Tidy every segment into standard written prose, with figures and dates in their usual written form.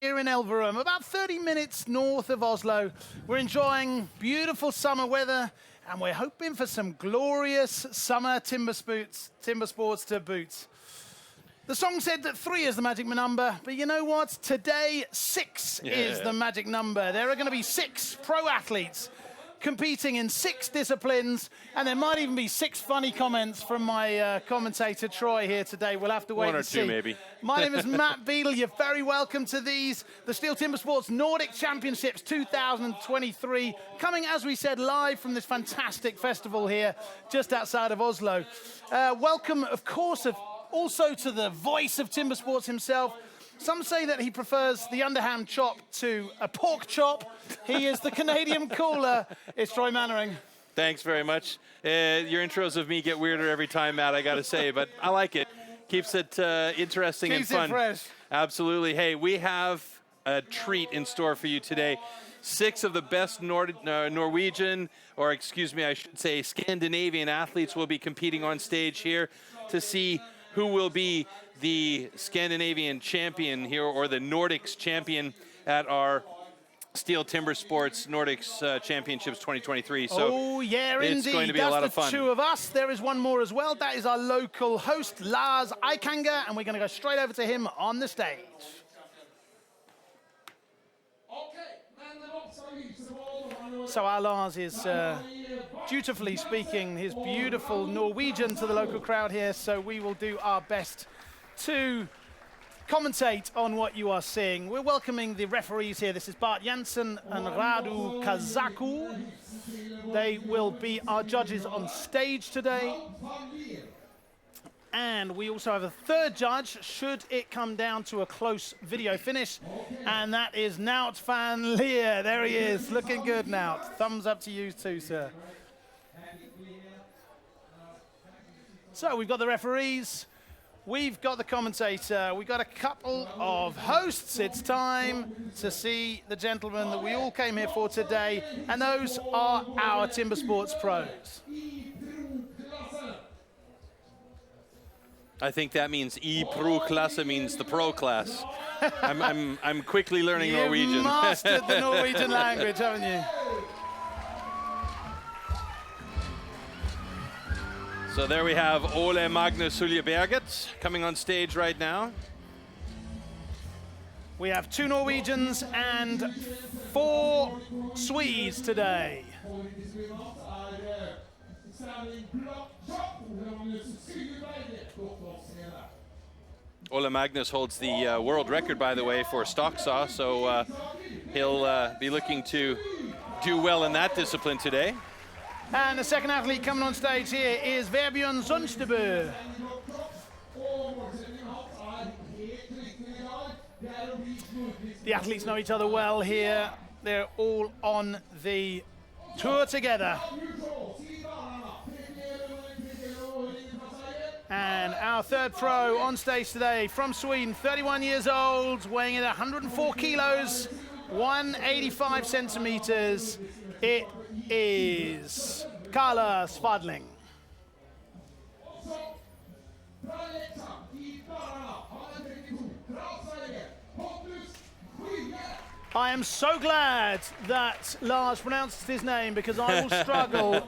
Here in Elverum, about 30 minutes north of Oslo. We're enjoying beautiful summer weather, and we're hoping for some glorious summer timber sports to boot. The song said that 3 is the magic number, but you know what? Today, 6 is the magic number. There are going to be 6 pro athletes competing in 6 disciplines, and there might even be 6 funny comments from my commentator Troy here today. We'll have to wait and see. 1 or 2 maybe. My name is Matt Beadle. You're very welcome to these, the STIHL Timbersports Nordic Championships 2023, coming, as we said, live from this fantastic festival here just outside of Oslo. Welcome, of course, also to the voice of Timbersports himself. Some say that he prefers the underhand chop to a pork chop. He is the Canadian caller. It's Troy Mannering. Thanks very much. Your intros of me get weirder every time, Matt, I got to say, but I like it. Keeps it interesting and fun. Keeps it fresh. Absolutely. Hey, we have a treat in store for you today. 6 of the best Norwegian, or excuse me, I should say Scandinavian athletes will be competing on stage here to see who will be the Scandinavian champion here, or the Nordics champion at our STIHL Timbersports Nordics Championships 2023. So it's going to be a lot of fun. That's the 2 of us. There is one more as well. That is our local host, Lars Eikanger, and we're going to go straight over to him on the stage. So our Lars is dutifully speaking his beautiful Norwegian to the local crowd here, so we will do our best to commentate on what you are seeing. We're welcoming the referees here. This is Bart Jansen and Radu Kazaku. They will be our judges on stage today. And we also have a 3rd judge, should it come down to a close video finish, and that is Nout van Leer. There he is, looking good, Nout. Thumbs up to you too, sir. So we've got the referees, we've got the commentator, we've got a couple of hosts. It's time to see the gentlemen that we all came here for today, and those are our Timbersports pros. I think that means pro klasse means the pro class. I'm quickly learning Norwegian. You've mastered the Norwegian language, haven't you? So there we have Ole Magnus Suljeberget coming on stage right now. We have 2 Norwegians and 4 Swedes today. Ole Magnus holds the world record, by the way, for stock saw, so he'll be looking to do well in that discipline today. And the second athlete coming on stage here is Vebjørn Sundstebø. The athletes know each other well here. They're all on the tour together. And our 3rd pro on stage today from Sweden, 31 years old, weighing in at 104 kilos, 185 centimeters. It is Carla Svadling. I am so glad that Lars pronounced his name, because I will struggle.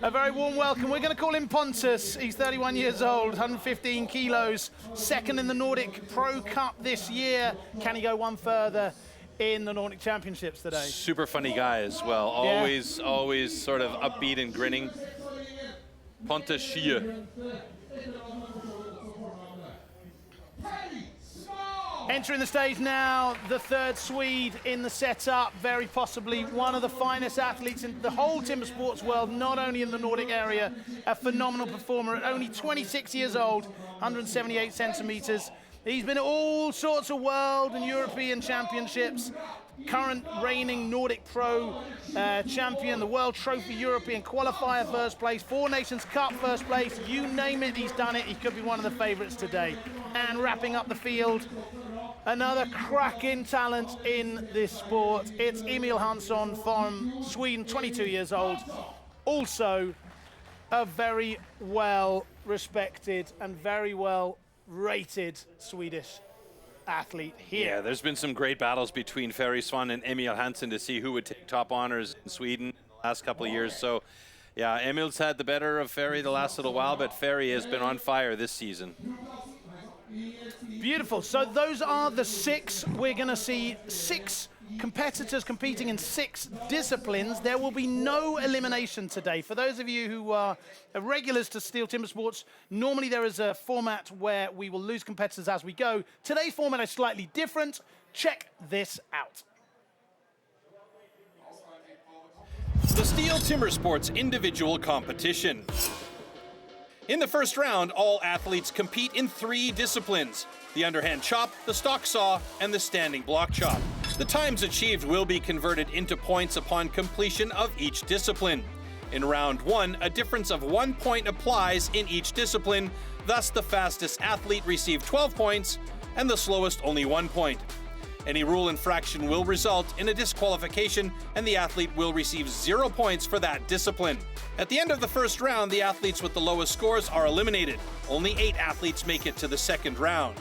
A very warm welcome. We're going to call him Pontus. He's 31 years old, 115 kilos, 2nd in the Nordic Pro Cup this year. Can he go one further in the Nordic Championships today? Super funny guy as well. Always sort of upbeat and grinning. Pontus Schie. Entering the stage now, the 3rd Swede in the setup, very possibly one of the finest athletes in the whole timber sports world, not only in the Nordic area, a phenomenal performer at only 26 years old, 178 centimeters. He's been at all sorts of world and European championships, current reigning Nordic Pro champion, the World Trophy European Qualifier first place, 4 Nations Cup first place, you name it, he's done it. He could be one of the favorites today. And wrapping up the field, another cracking talent in this sport. It's Emil Hansson from Sweden, 22 years old. Also a very well respected and very well rated Swedish athlete here. Yeah, there's been some great battles between Ferry, Svan, and Emil Hansson to see who would take top honors in Sweden in the last couple of years. So, yeah, Emil's had the better of Ferry the last little while, but Ferry has been on fire this season. Beautiful. So those are the 6. We're going to see 6 competitors competing in 6 disciplines. There will be no elimination today. For those of you who are regulars to STIHL Timbersports, normally there is a format where we will lose competitors as we go. Today's format is slightly different. Check this out. The STIHL Timbersports individual competition. In the first round, all athletes compete in 3 disciplines: the underhand chop, the stock saw, and the standing block chop. The times achieved will be converted into points upon completion of each discipline. In round 1, a difference of 1 point applies in each discipline, thus the fastest athlete received 12 points and the slowest only 1 point. Any rule infraction will result in a disqualification, and the athlete will receive 0 points for that discipline. At the end of the first round, the athletes with the lowest scores are eliminated. Only 8 athletes make it to the second round.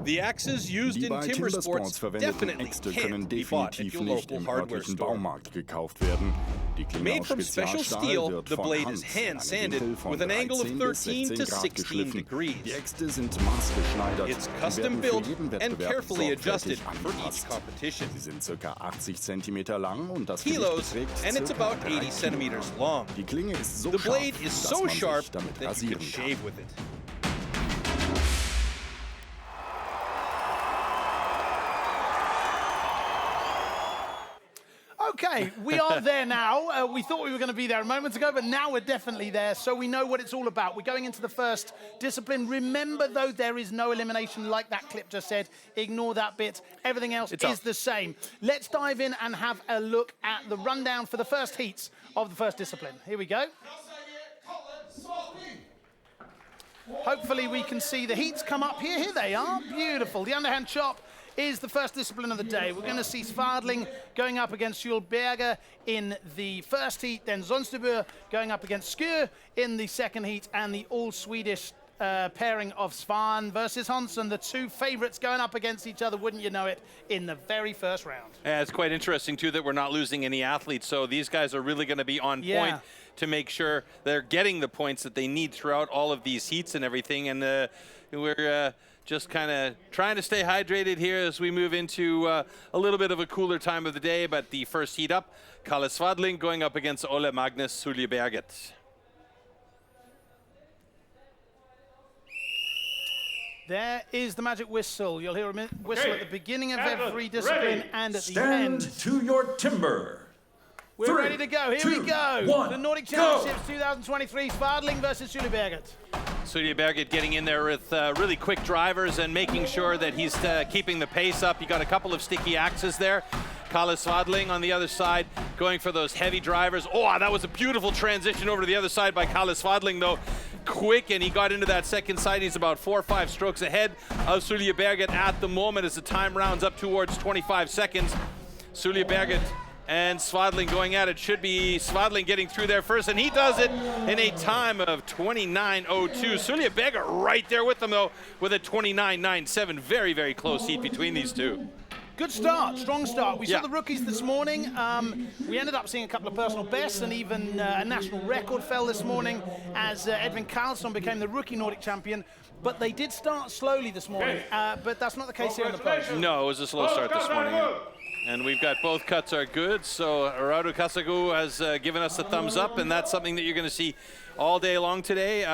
The axes used in Timbersports definitely can't be bought at your local hardware store. Made from special steel, the blade is hand-sanded with an angle of 13 to 16 degrees. It's custom built and carefully adjusted for each competition. Kilos, and it's about 80 centimeters long. The blade is so sharp that you can shave with it. Okay, we are there now. We thought we were going to be there a moment ago, but now we're definitely there, so we know what it's all about. We're going into the first discipline. Remember, though, there is no elimination like that clip just said. Ignore that bit. Everything else is the same. Let's dive in and have a look at the rundown for the first heats of the first discipline. Here we go. Hopefully we can see the heats come up here. Here they are. Beautiful. The underhand chop is the first discipline of the day. We're going to see Svan going up against Jules in the first heat, then Zonstebø going up against Skur in the second heat, and the all-Swedish pairing of Svan versus Hansson, the 2 favorites going up against each other, wouldn't you know it, in the very first round. Yeah, it's quite interesting, too, that we're not losing any athletes, so these guys are really going to be on point to make sure they're getting the points that they need throughout all of these heats and everything, and we're just kind of trying to stay hydrated here as we move into a little bit of a cooler time of the day. But the first heat up, Kalle Svadling going up against Ole Magnus Suljeberget. There is the magic whistle. You'll hear a whistle at the beginning of every discipline and at the end. Stand to your timber. We're ready to go. Here we go. The Nordic Championships 2023, Svadling versus Suljeberget. Suljeberget getting in there with really quick drivers and making sure that he's keeping the pace up. You got a couple of sticky axes there. Kalle Svadling on the other side going for those heavy drivers. Oh, that was a beautiful transition over to the other side by Kalle Svadling, though. Quick, and he got into that second side. He's about 4 or 5 strokes ahead of Suljeberget at the moment as the time rounds up towards 25 seconds. Suljeberget and Svadling going at it. Should be Svadling getting through there first, and he does it in a time of 29.02. Suljeberget right there with them, though, with a 29.97. Very, very close heat between these 2. Good start, strong start. We saw the rookies this morning. We ended up seeing a couple of personal bests, and even a national record fell this morning as Edvin Karlsson became the rookie Nordic champion. But they did start slowly this morning, but that's not the case here in the post. No, it was a slow start this morning. And we've got both cuts are good, so Radu Kasagu has given us a thumbs up, and that's something that you're going to see all day long today.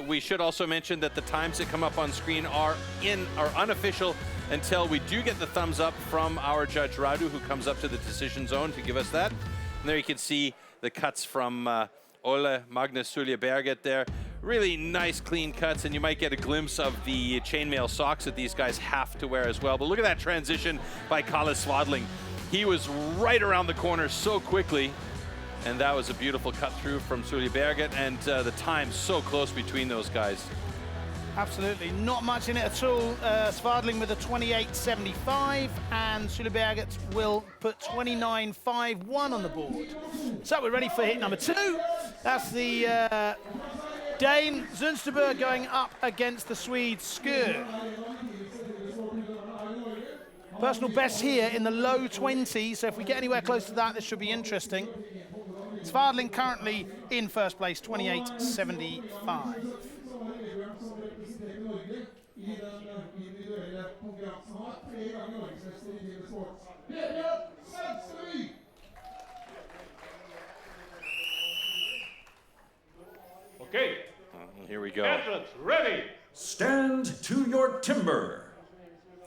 We should also mention that the times that come up on screen are unofficial until we do get the thumbs up from our judge Radu, who comes up to the decision zone to give us that. And there you can see the cuts from Ole Magnus Suljeberget there. Really nice, clean cuts, and you might get a glimpse of the chainmail socks that these guys have to wear as well. But look at that transition by Kalle Svadling. He was right around the corner so quickly, and that was a beautiful cut through from Suljeberget, and the time so close between those guys. Absolutely, not much in it at all. Svardling with a 28.75, and Suleberget will put 29.51 on the board. So we're ready for hit number 2. That's the Dane Zunsterberg going up against the Swede Skur. Personal best here in the low 20s, so if we get anywhere close to that, this should be interesting. Svardling currently in first place, 28.75. Okay. Here we go. Athletes, ready. Stand to your timber.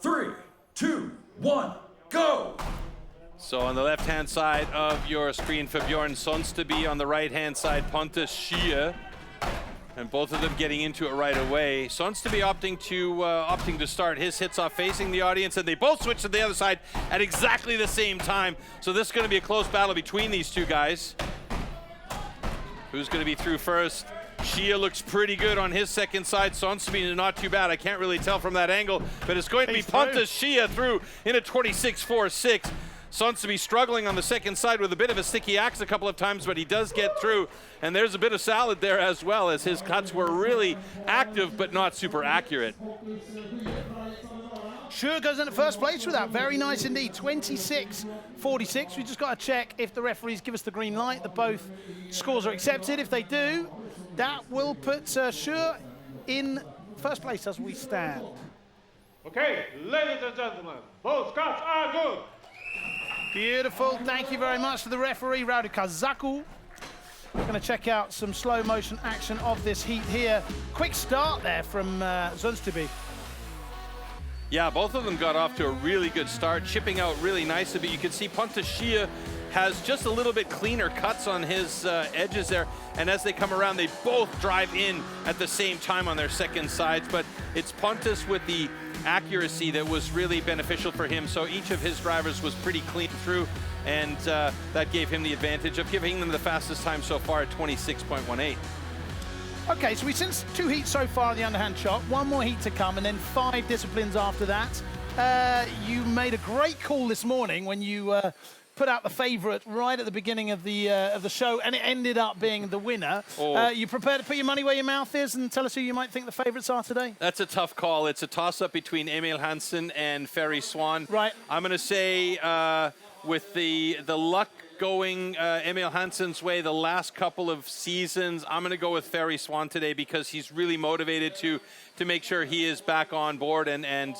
3, 2, 1, go! So on the left-hand side of your screen for Bjorn Sonsteby, on the right-hand side, Pontus Schie. And both of them getting into it right away. Sonsteby opting to start his hits off facing the audience, and they both switch to the other side at exactly the same time. So this is going to be a close battle between these two guys. Who's going to be through first? Schie looks pretty good on his second side. Sonsteby is not too bad. I can't really tell from that angle, but it's going to be Pontus Schie through in a 26.46. Sonsteby struggling on the second side with a bit of a sticky axe a couple of times, but he does get through. And there's a bit of salad there as well, as his cuts were really active but not super accurate. Sure goes into first place with that. Very nice indeed. 26.46. We just got to check if the referees give us the green light that both scores are accepted. If they do, that will put Sure in first place as we stand. Okay, ladies and gentlemen, both cuts are good. Beautiful. Thank you very much to the referee, Raudu Kazaku. We're going to check out some slow motion action of this heat here. Quick start there from Zunsterby. Yeah, both of them got off to a really good start, chipping out really nicely, but you can see Pontus Schie has just a little bit cleaner cuts on his edges there, and as they come around, they both drive in at the same time on their second sides, but it's Pontus with the accuracy that was really beneficial for him, so each of his drivers was pretty clean through, and that gave him the advantage of giving them the fastest time so far at 26.18. Okay, so we've seen 2 heats so far in the underhand chop, 1 more heat to come, and then 5 disciplines after that. You made a great call this morning when you put out the favourite right at the beginning of the show, and it ended up being the winner. Oh. You prepared to put your money where your mouth is and tell us who you might think the favourites are today? That's a tough call. It's a toss-up between Emil Hansson and Ferry Svan. Right. I'm going to say with the luck going Emil Hansson's way the last couple of seasons, I'm going to go with Ferry Svan today because he's really motivated to make sure he is back on board and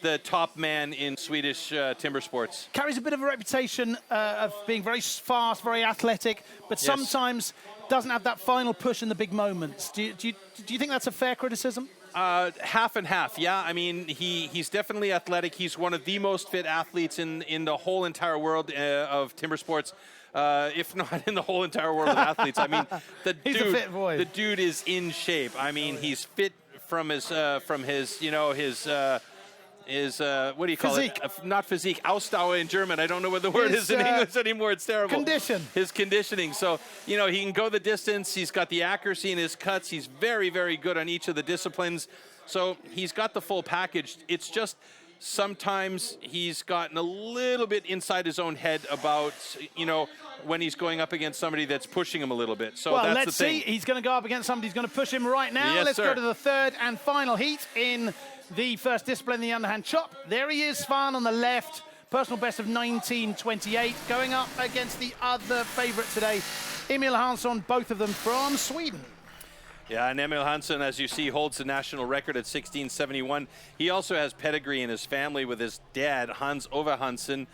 the top man in Swedish timber sports. Carries a bit of a reputation of being very fast, very athletic, but sometimes doesn't have that final push in the big moments. Do you think that's a fair criticism? Half and half, yeah. I mean, he's definitely athletic. He's one of the most fit athletes in the whole entire world of timber sports, if not in the whole entire world of athletes. I mean, the dude is in shape. I mean, he's fit from his what do you call physique. it? Not physique, Ausdauer in German. I don't know what the word is in English anymore. It's terrible. Condition. His conditioning. So, he can go the distance. He's got the accuracy in his cuts. He's very, very good on each of the disciplines. So he's got the full package. It's just sometimes he's gotten a little bit inside his own head about, when he's going up against somebody that's pushing him a little bit. So that's let's the thing. see. He's going to go up against somebody who's going to push him right now. Yes, let's sir. go to the third and final heat in the first discipline, the underhand chop. There he is, Svan on the left. Personal best of 19.28. Going up against the other favourite today, Emil Hansson, both of them from Sweden. Yeah, and Emil Hansson, as you see, holds the national record at 16.71. He also has pedigree in his family with his dad, Hans Ove Hansson,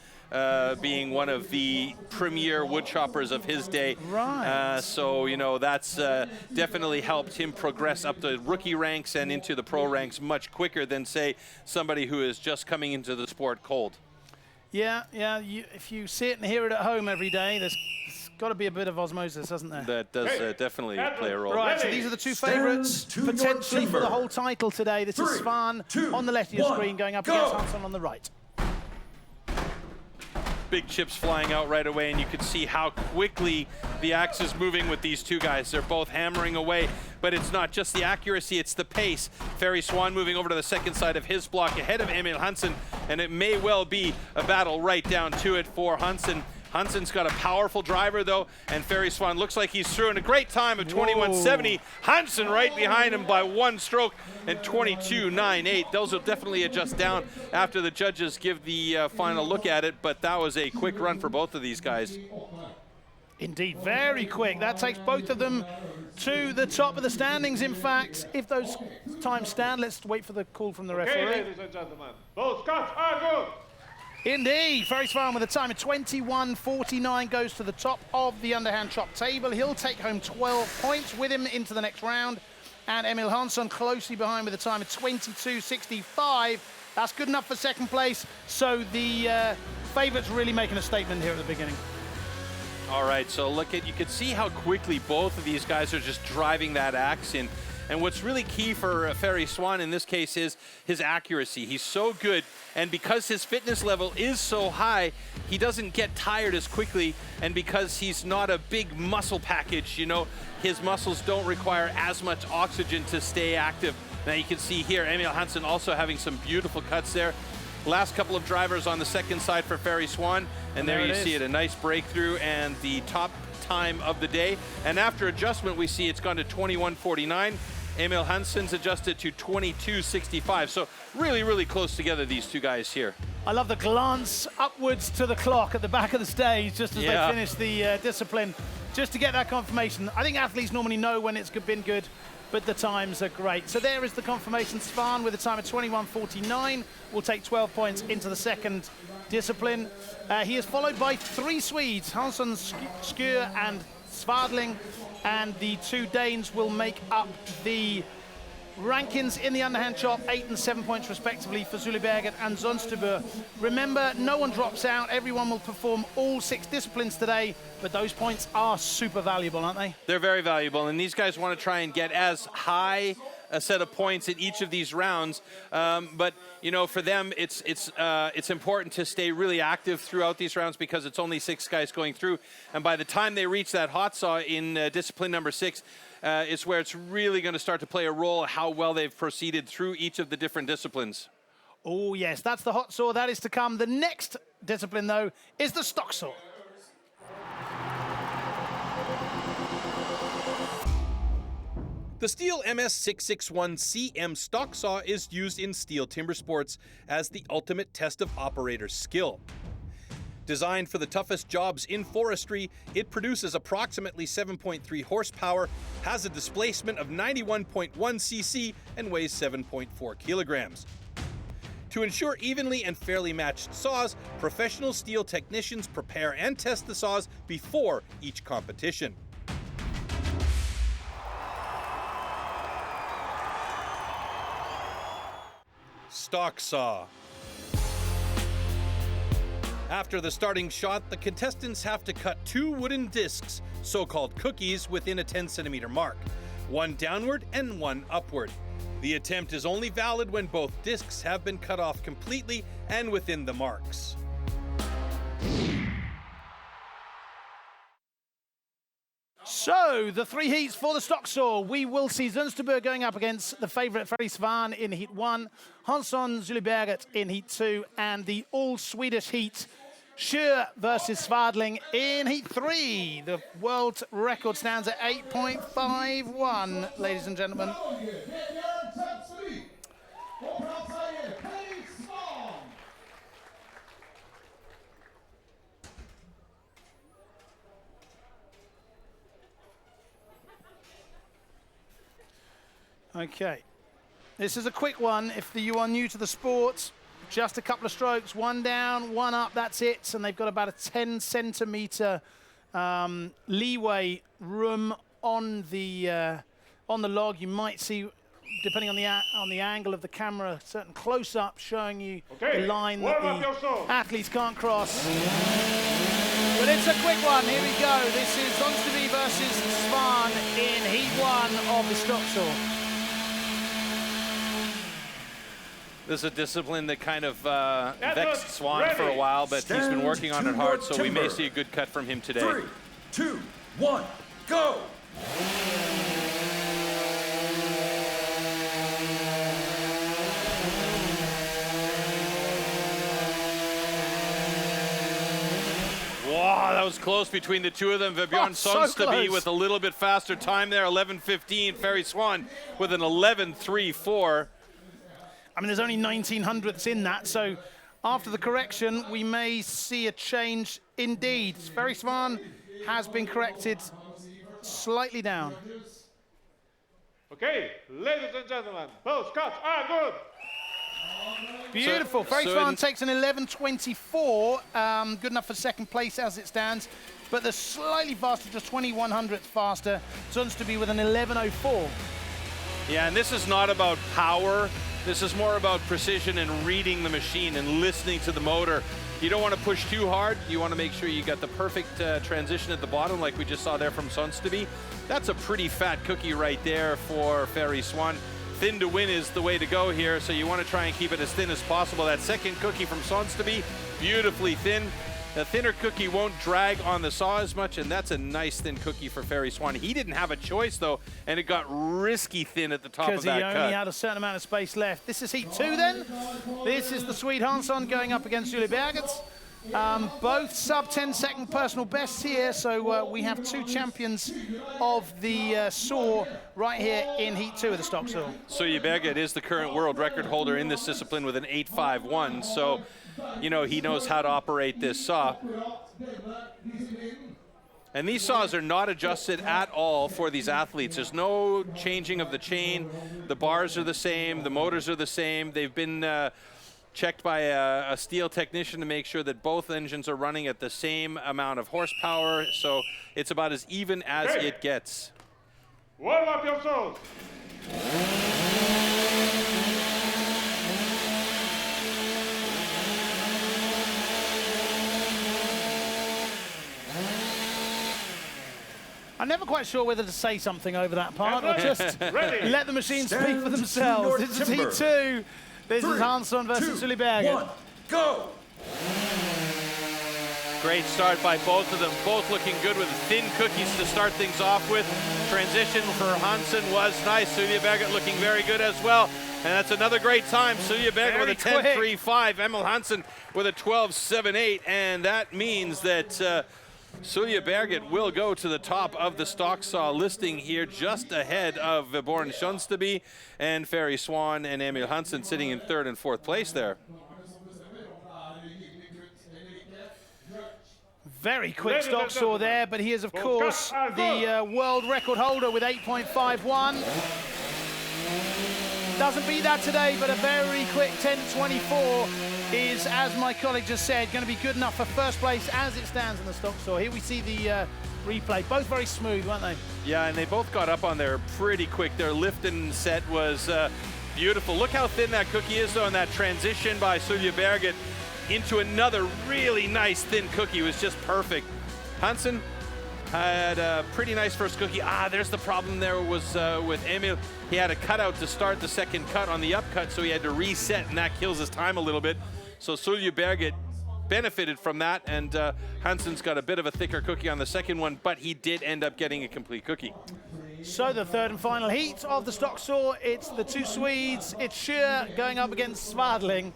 being one of the premier wood choppers of his day. Right. So, that's definitely helped him progress up the rookie ranks and into the pro ranks much quicker than, say, somebody who is just coming into the sport cold. Yeah. If you see it and hear it at home every day, there's got to be a bit of osmosis, hasn't there? That does definitely play a role. Right, so these are the 2 favourites potentially for the whole title today. This is Svan on the left of your screen going up against Hansson on the right. big chips flying out right away, and you can see how quickly the axe is moving with these two guys. They're both hammering away, but it's not just the accuracy, it's the pace. Ferry Svan moving over to the second side of his block ahead of Emil Hansson, and it may well be a battle right down to it for Hansson. Hansson's got a powerful driver, though, and Ferry Svan looks like he's through in a great time of 21.70. Hansson right behind him by 1 stroke and 22.98. Those will definitely adjust down after the judges give the final look at it, but that was a quick run for both of these guys. Indeed, very quick. That takes both of them to the top of the standings. In fact, if those times stand, let's wait for the call from the referee. Okay, ladies and gentlemen, those cuts are good. Indeed, Ferry Svan with a time of 21.49 goes to the top of the underhand chop table. He'll take home 12 points with him into the next round. And Emil Hansson closely behind with a time of 22.65. That's good enough for second place. So the favourites really making a statement here at the beginning. All right, so look at, you can see how quickly both of these guys are just driving that axe in. And what's really key for Ferry Svan in this case is his accuracy. He's so good, and because his fitness level is so high, he doesn't get tired as quickly, and because he's not a big muscle package, you know, his muscles don't require as much oxygen to stay active. Now you can see here, Emil Hansson also having some beautiful cuts there. Last couple of drivers on the second side for Ferry Svan, and there you see it, a nice breakthrough and the top time of the day. And after adjustment, we see it's gone to 21.49. Emil Hansson's adjusted to 22.65. So really, really close together, these two guys here. I love the glance upwards to the clock at the back of the stage just as they finish the discipline, just to get that confirmation. I think athletes normally know when it's been good, but the times are great. So there is the confirmation. Svan with a time of 21.49 will take 12 points into the second discipline. He is followed by 3 Swedes, Hansson, Skur and Svadling, and the 2 Danes will make up the rankings in the underhand chop, 8 and 7 points respectively for Zuliberget and Zonstebø. Remember, no one drops out. Everyone will perform all 6 disciplines today, but those points are super valuable, aren't they? They're very valuable, and these guys want to try and get as high a set of points in each of these rounds, but you know, for them it's important to stay really active throughout these rounds because it's only 6 guys going through, and by the time they reach that hot saw in discipline number 6, it's where it's really going to start to play a role how well they've proceeded through each of the different disciplines. Oh yes, that's the hot saw. That is to come. The next discipline, though, is the stock saw. The STIHL MS661 CM stock saw is used in STIHL Timbersports as the ultimate test of operator's skill. Designed for the toughest jobs in forestry, it produces approximately 7.3 horsepower, has a displacement of 91.1 cc, and weighs 7.4 kilograms. To ensure evenly and fairly matched saws, professional steel technicians prepare and test the saws before each competition. Stock saw. After the starting shot, the contestants have to cut 2 wooden discs, so-called cookies, within a 10-centimeter mark, 1 downward and 1 upward. The attempt is only valid when both discs have been cut off completely and within the marks. So, the 3 heats for the stock saw. We will see Zonstebø going up against the favourite Ferry Svan in heat 1, Hansson, Zuliberget in heat 2, and the all-Swedish heat, Skur versus Svadling in heat 3. The world record stands at 8.51, ladies and gentlemen. Okay, this is a quick one. If you are new to the sport, just a couple of strokes, 1 down, 1 up, that's it. And they've got about a 10-centimeter leeway room on the log. You might see, depending on the angle of the camera, a certain close-up showing you the line that the athletes can't cross. But it's a quick one. Here we go. This is Zonstebø versus Svan in heat 1 of the stock saw. This is a discipline that kind of vexed Svan ready. for a while, but he's been working on it hard, so we may timber. see a good cut from him today. 3, 2, 1, go! Wow, that was close between the two of them. Vebjorn so Sonsteby close. with a little bit faster time there, 11:15. Ferry Svan with an 11:34. I mean, there's only 1900ths in that, so after the correction, we may see a change indeed. Ferry Svan has been corrected slightly down. Okay, ladies and gentlemen, both cuts are good. Beautiful. Ferry so Svan in- takes an 11:24, good enough for second place as it stands, but the slightly faster, just 2100ths faster, Sonsteby with an 11:04. Yeah, and this is not about power. This is more about precision and reading the machine and listening to the motor. You don't want to push too hard. You want to make sure you got the perfect transition at the bottom, like we just saw there from Sonsteby. That's a pretty fat cookie right there for Ferry Svan. Thin to win is the way to go here, so you want to try and keep it as thin as possible. That second cookie from Sonsteby, beautifully thin. The thinner cookie won't drag on the saw as much, and that's a nice thin cookie for Ferry Svan. He didn't have a choice, though, and it got risky thin at the top of Because he that only cut. had a certain amount of space left. This is heat 2 then. This is the Swede Hansson going up against Uli Berget. Both sub 10-second personal bests here, so we have two champions of the saw right here in heat 2 of the stock saw. Uli Berget is the current world record holder in this discipline with an 8.51, so you know he knows how to operate this saw. And these saws are not adjusted at all for these athletes. There's no changing of the chain. The bars are the same. The motors are the same. They've been checked by a steel technician to make sure that both engines are running at the same amount of horsepower. So it's about as even as it gets. Warm up your souls. I'm never quite sure whether to say something over that part or just Ready. let the machines speak Stand for to themselves. your This is timber. heat 2. This 3, is Hansson versus 2, Uli Berget. 1, go! Great start by both of them, both looking good with thin cookies to start things off with. Transition for Hansson was nice. Uli Berget looking very good as well. And that's another great time. Uli Berget with a Very quick. 10.35. Emil Hansson with a 12.78. And that means that Uli Berget will go to the top of the stock saw listing here, just ahead of Vebjorn Sonsteby and Ferry Svan and Emil Hansson sitting in third and fourth place there. Very quick Ladies stock and saw gentlemen, there, but he is, of both course, cuts are the world record holder with 8.51. Doesn't beat that today, but a very quick 10.24 is, as my colleague just said, going to be good enough for first place as it stands in the stock saw. Here we see the replay. Both very smooth, weren't they? Yeah, and they both got up on there pretty quick. Their lift and set was beautiful. Look how thin that cookie is, though, and that transition by Uli Berget into another really nice thin cookie was just perfect. Hansson had a pretty nice first cookie. There's the problem there was with Emil. He had a cutout to start the second cut on the upcut, so he had to reset, and that kills his time a little bit. So Uli Berget benefited from that, and Hansson's got a bit of a thicker cookie on the second one, but he did end up getting a complete cookie. So the third and final heat of the stock saw, it's the two Swedes. It's STIHL going up against Svadling.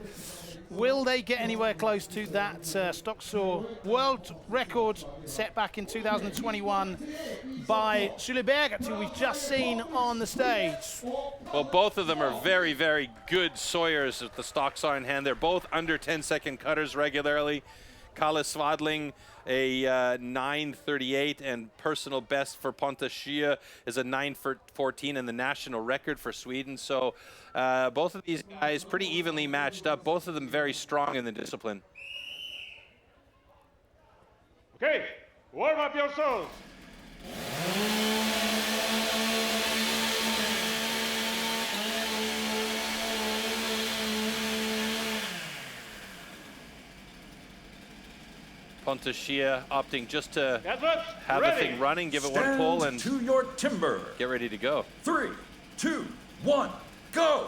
Will they get anywhere close to that stock saw world record set back in 2021 by Uli Berget, who we've just seen on the stage? Well, both of them are very, very good sawyers with the stock saw in hand. They're both under 10-second cutters regularly. Kalle Svadling, a 9.38, and personal best for Pontus STIHL is a 9.14 and the national record for Sweden. So both of these guys pretty evenly matched up. Both of them very strong in the discipline. Okay, warm up your souls. Pontus STIHL opting just to Advance, have the ready. thing running, give it one Stand pull, and to your timber. get ready to go. 3, 2, 1, go!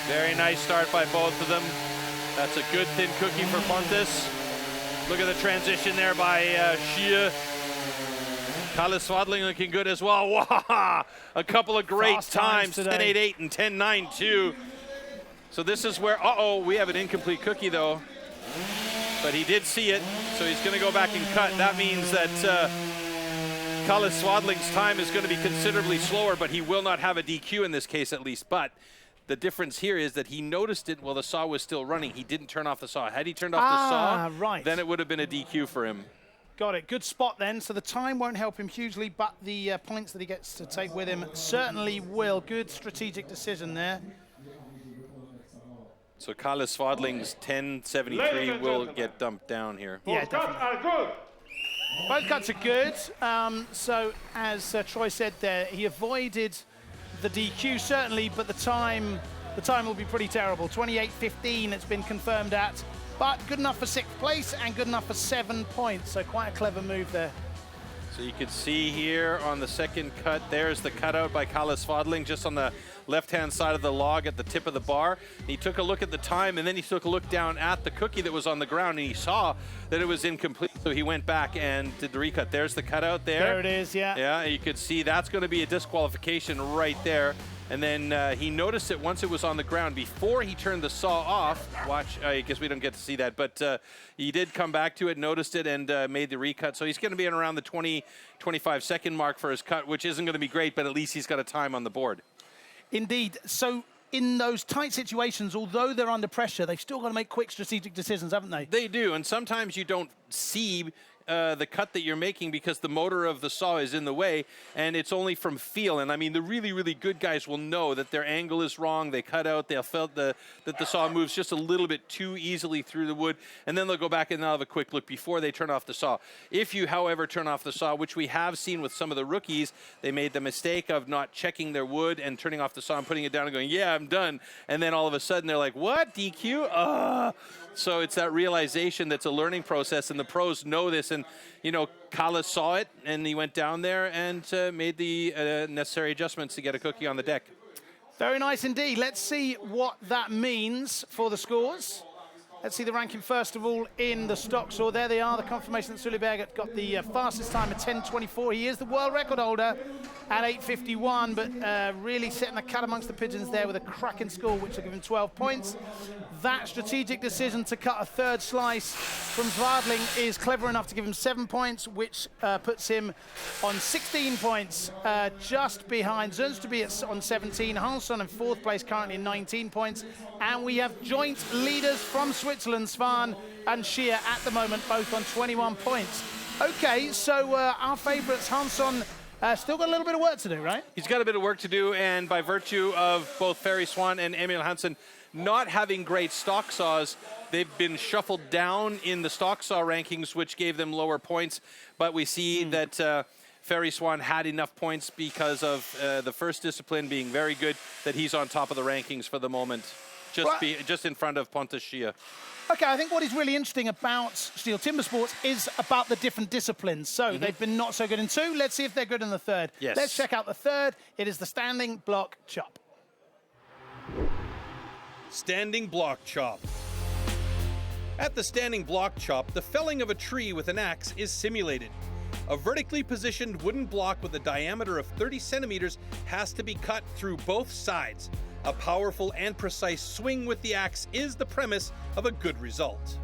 Very nice start by both of them. That's a good thin cookie for Pontus. Look at the transition there by Shia. Kalle Swadling looking good as well. Wow, a couple of great times, 10.88 and 10.92. So this is where, we have an incomplete cookie though. But he did see it, so he's gonna go back and cut. That means that Kalle Swadling's time is gonna be considerably slower, but he will not have a DQ in this case at least. But the difference here is that he noticed it while the saw was still running. He didn't turn off the saw. Had he turned off the saw, right, then it would have been a DQ for him. Got it. Good spot then. So the time won't help him hugely, but the points that he gets to take with him certainly will. Good strategic decision there. So Kalle Swadling's 10.73 will get dumped down here. Yeah, Both cuts are good. Both cuts are good. So as Troy said there, he avoided the DQ certainly, but the time will be pretty terrible. 28.15 it's been confirmed at, but good enough for 6th place and good enough for 7 points. So quite a clever move there. So you can see here on the second cut, there's the cutout by Kalle Swadling just on the left-hand side of the log at the tip of the bar. He took a look at the time, and then he took a look down at the cookie that was on the ground, and he saw that it was incomplete, so he went back and did the recut. There's the cutout there. There it is, yeah. Yeah, you could see that's going to be a disqualification right there. And then he noticed it once it was on the ground before he turned the saw off. Watch, I guess we don't get to see that, but he did come back to it, noticed it, and made the recut. So he's going to be in around the 20-25 second mark for his cut, which isn't going to be great, but at least he's got a time on the board. Indeed. So in those tight situations, although they're under pressure, they've still got to make quick strategic decisions, haven't they? They do, and sometimes you don't see the cut that you're making because the motor of the saw is in the way, and it's only from feel. And I mean, the really, really good guys will know that their angle is wrong. They cut out, they'll feel that the saw moves just a little bit too easily through the wood, and then they'll go back and they'll have a quick look before they turn off the saw. If you, however, turn off the saw, which we have seen with some of the rookies, they made the mistake of not checking their wood and turning off the saw and putting it down and going, yeah, I'm done. And then all of a sudden they're like, what, DQ? So it's that realization that's a learning process, and the pros know this. And, you know, Kalle saw it, and he went down there and made the necessary adjustments to get a cookie on the deck. Very nice indeed. Let's see what that means for the scores. Let's see the ranking first of all in the stock saw. There they are, the confirmation that Sullyberg got the fastest time at 10.24. He is the world record holder at 8.51, but really setting the cat amongst the pigeons there with a cracking score, which will give him 12 points. That strategic decision to cut a third slice from Swadling is clever enough to give him 7 points, which puts him on 16 points, just behind Zernsteby on 17. Hansson in 4th place, currently in 19 points. And we have joint leaders from Switzerland, Svan and Shia, at the moment, both on 21 points. Okay, so our favourites, Hansson, still got a little bit of work to do, right? He's got a bit of work to do, and by virtue of both Ferry, Svan, and Emil Hansson not having great stock saws, they've been shuffled down in the stock saw rankings, which gave them lower points. But we see that Ferry Svan had enough points because of the first discipline being very good, that he's on top of the rankings for the moment, just in front of Pontus Shia. Okay, I think what is really interesting about STIHL Timbersports is about the different disciplines. So they've been not so good in 2. Let's see if they're good in the 3rd. Yes. Let's check out the 3rd. It is the standing block chop. Standing block chop. At the standing block chop, the felling of a tree with an axe is simulated. A vertically positioned wooden block with a diameter of 30 centimeters has to be cut through both sides. A powerful and precise swing with the axe is the premise of a good result.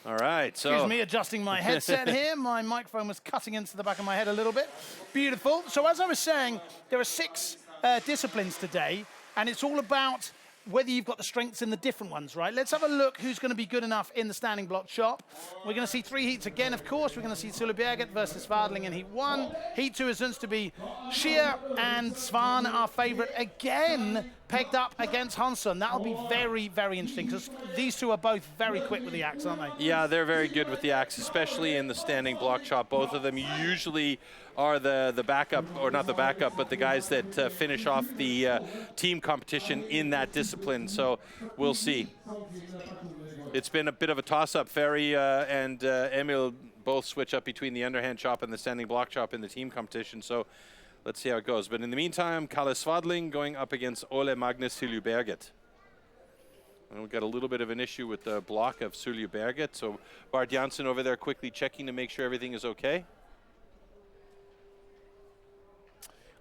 All right, so... Excuse me, adjusting my headset here. My microphone was cutting into the back of my head a little bit. Beautiful. So as I was saying, there are 6 disciplines today, and it's all about whether you've got the strengths in the different ones, right? Let's have a look who's going to be good enough in the standing block chop. We're going to see 3 heats again, of course. We're going to see Sullyberg versus Swadling in heat 1. Heat 2 is going to be Shia and Svan, our favourite, again pegged up against Hansson. That'll be very, very interesting because these two are both very quick with the axe, aren't they? Yeah, they're very good with the axe, especially in the standing block chop. Both of them usually are the backup, or not the backup, but the guys that finish off the team competition in that discipline. So we'll see. It's been a bit of a toss-up. Ferry and Emil both switch up between the underhand chop and the standing block chop in the team competition. So let's see how it goes. But in the meantime, Kalle Svadling going up against Ole Magnus Siljeberget. And we've got a little bit of an issue with the block of Siljeberget. So Bart Janssen over there quickly checking to make sure everything is okay.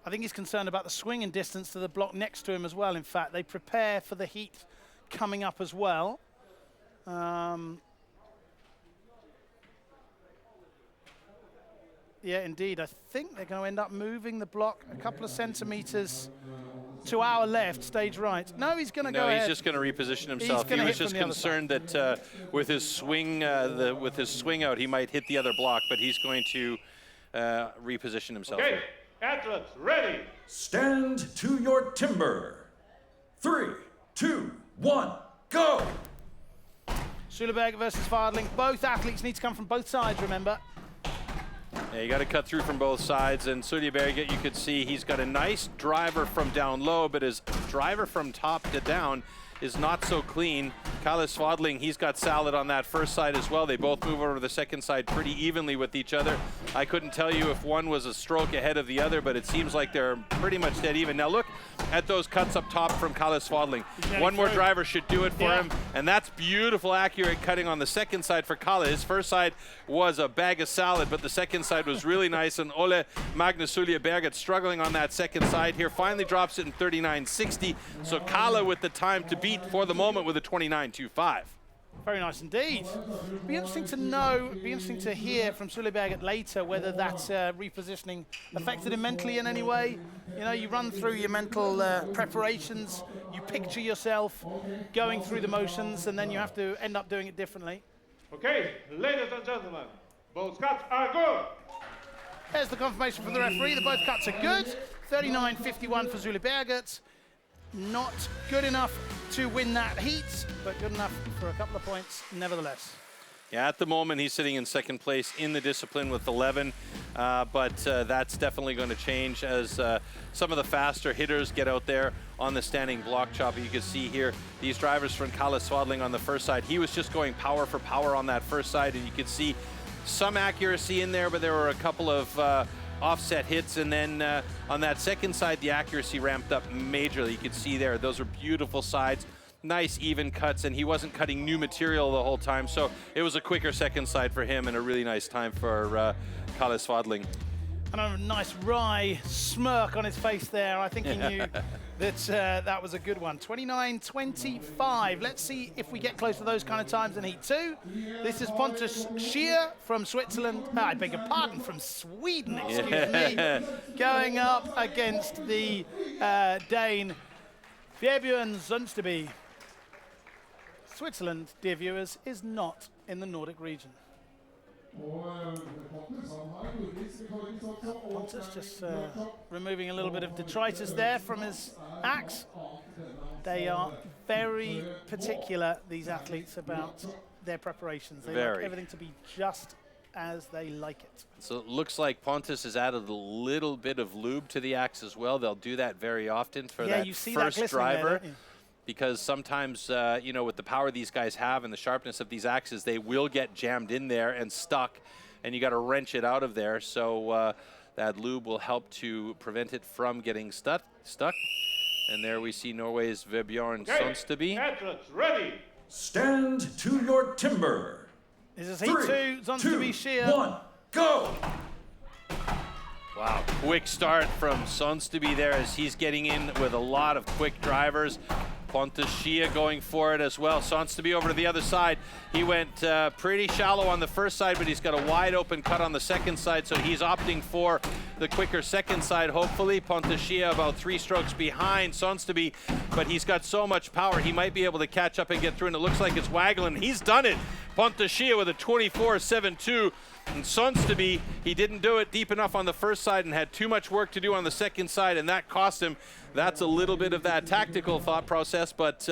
I think he's concerned about the swing and distance to the block next to him as well. In fact, they prepare for the heat coming up as well. Yeah, indeed. I think they're going to end up moving the block a couple of centimeters to our left, stage right. No, he's going to go ahead. No, he's just going to reposition himself. He was just concerned that with his swing, with his swing out, he might hit the other block, but he's going to reposition himself. Okay, athletes, ready. Stand to your timber. 3, 2, 1, go! Siljeberget versus Svadling. Both athletes need to come from both sides, remember. Yeah, you got to cut through from both sides, and Siljeberget, you could see he's got a nice driver from down low, but his driver from top to down is not so clean. Kalle Svadling, he's got salad on that first side as well. They both move over to the second side pretty evenly with each other. I couldn't tell you if one was a stroke ahead of the other, but it seems like they're pretty much dead even. Now look at those cuts up top from Kalle Svadling. One more driver should do it for him, and that's beautiful, accurate cutting on the second side for Kalle. His first side was a bag of salad, but the second side was really nice, and Ole Magnus Siljeberget struggling on that second side here, finally drops it in 39.60. So Kalle with the time to beat for the moment with a 29.25. Very nice indeed. Be interesting to know, be interesting to hear from Siljeberget later whether that repositioning affected him mentally in any way. You know, you run through your mental preparations, you picture yourself going through the motions, and then you have to end up doing it differently. Okay, ladies and gentlemen, both cuts are good. There's the confirmation from the referee that both cuts are good. 39.51 for Siljeberget. Not good enough to win that heat, but good enough for a couple of points nevertheless. Yeah, at the moment he's sitting in second place in the discipline with 11, but that's definitely going to change as some of the faster hitters get out there on the standing block chopper. You can see here these drivers from Kalle Svadling on the first side. He was just going power for power on that first side, and you could see some accuracy in there, but there were a couple of offset hits, and then on that second side the accuracy ramped up majorly. You could see there those are beautiful sides, nice even cuts, and he wasn't cutting new material the whole time, so it was a quicker second side for him and a really nice time for Kalle Svadling. And a nice wry smirk on his face there. I think he knew that that was a good one. 29.25. Let's see if we get close to those kind of times in Heat 2. This is Pontus Scheer from Switzerland. I beg your pardon, from Sweden, excuse me. Going up against the Dane, Vebjørn Sundsteby. Switzerland, dear viewers, is not in the Nordic region. Pontus just removing a little bit of detritus there from his axe. They are very particular, these athletes, about their preparations. They like everything to be just as they like it. So it looks like Pontus has added a little bit of lube to the axe as well. They'll do that very often for that you see first that driver. there, don't you? Because sometimes, you know, with the power these guys have and the sharpness of these axes, they will get jammed in there and stuck, and you got to wrench it out of there. So that lube will help to prevent it from getting stuck. And there we see Norway's Vebjørn Sundsteby. Athletes, ready. Stand to your timber. This is Heat 2, Sundsteby Scheer. 1, go! Wow, quick start from Sundsteby there as he's getting in with a lot of quick drivers. Pontus Scheer going for it as well. Sundsteby over to the other side. He went pretty shallow on the first side, but he's got a wide open cut on the second side, so he's opting for the quicker second side, hopefully. Pontus Scheer about 3 strokes behind Sundsteby, but he's got so much power, he might be able to catch up and get through, and it looks like it's waggling. He's done it. Pontus Scheer with a 24.72. And Sundsteby, he didn't do it deep enough on the first side and had too much work to do on the second side, and that cost him. That's a little bit of that tactical thought process, but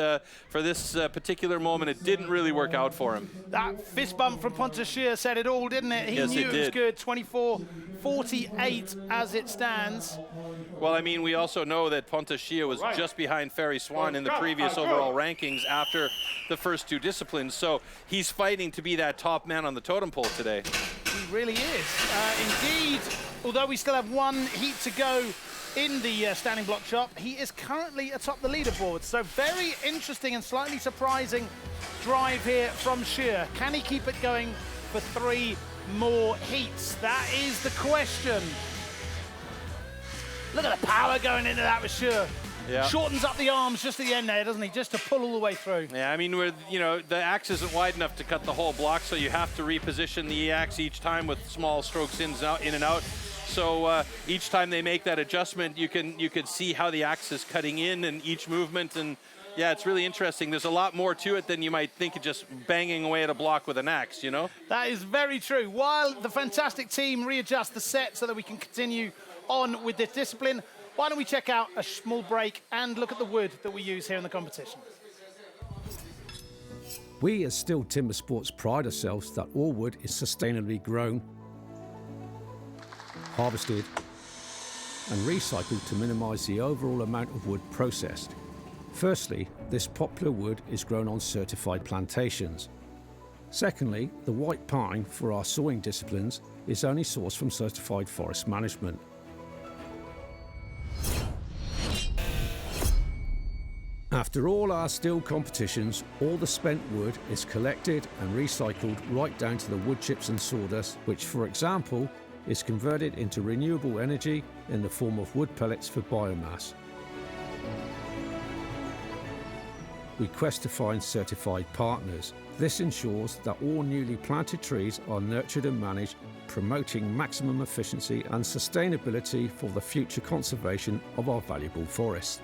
for this particular moment, it didn't really work out for him. That fist bump from Pontus Scheer said it all, didn't it? He knew it was good. 24.48 as it stands. Well, I mean, we also know that Pontus Scheer was just behind Ferry Svan in the previous overall rankings after the first 2 disciplines, so he's fighting to be that top man on the totem pole today. He really is. Indeed, although we still have one heat to go in the standing block chop, he is currently atop the leaderboard. So very interesting and slightly surprising drive here from Scheer. Can he keep it going for 3 more heats? That is the question. Look at the power going into that with Scheer. Yeah. Shortens up the arms just at the end there, doesn't he? Just to pull all the way through. Yeah, I mean, the axe isn't wide enough to cut the whole block, so you have to reposition the axe each time with small strokes in and out. So each time they make that adjustment, you can see how the axe is cutting in and each movement. And yeah, it's really interesting. There's a lot more to it than you might think of just banging away at a block with an axe, you know? That is very true. While the fantastic team readjust the set so that we can continue on with this discipline, why don't we check out a small break and look at the wood that we use here in the competition. We as STIHL Timbersports pride ourselves that all wood is sustainably grown, harvested and recycled to minimise the overall amount of wood processed. Firstly, this popular wood is grown on certified plantations. Secondly, the white pine for our sawing disciplines is only sourced from certified forest management. After all our STIHL competitions, all the spent wood is collected and recycled right down to the wood chips and sawdust, which, for example, is converted into renewable energy in the form of wood pellets for biomass. We quest to find certified partners. This ensures that all newly planted trees are nurtured and managed, promoting maximum efficiency and sustainability for the future conservation of our valuable forests.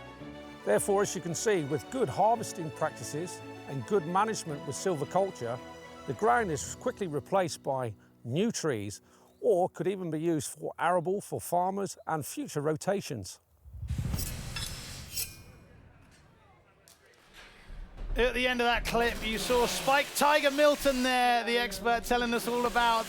Therefore, as you can see, with good harvesting practices and good management with silviculture, the ground is quickly replaced by new trees, or could even be used for arable for farmers and future rotations. At the end of that clip, you saw Spike Tiger Milton there, the expert, telling us all about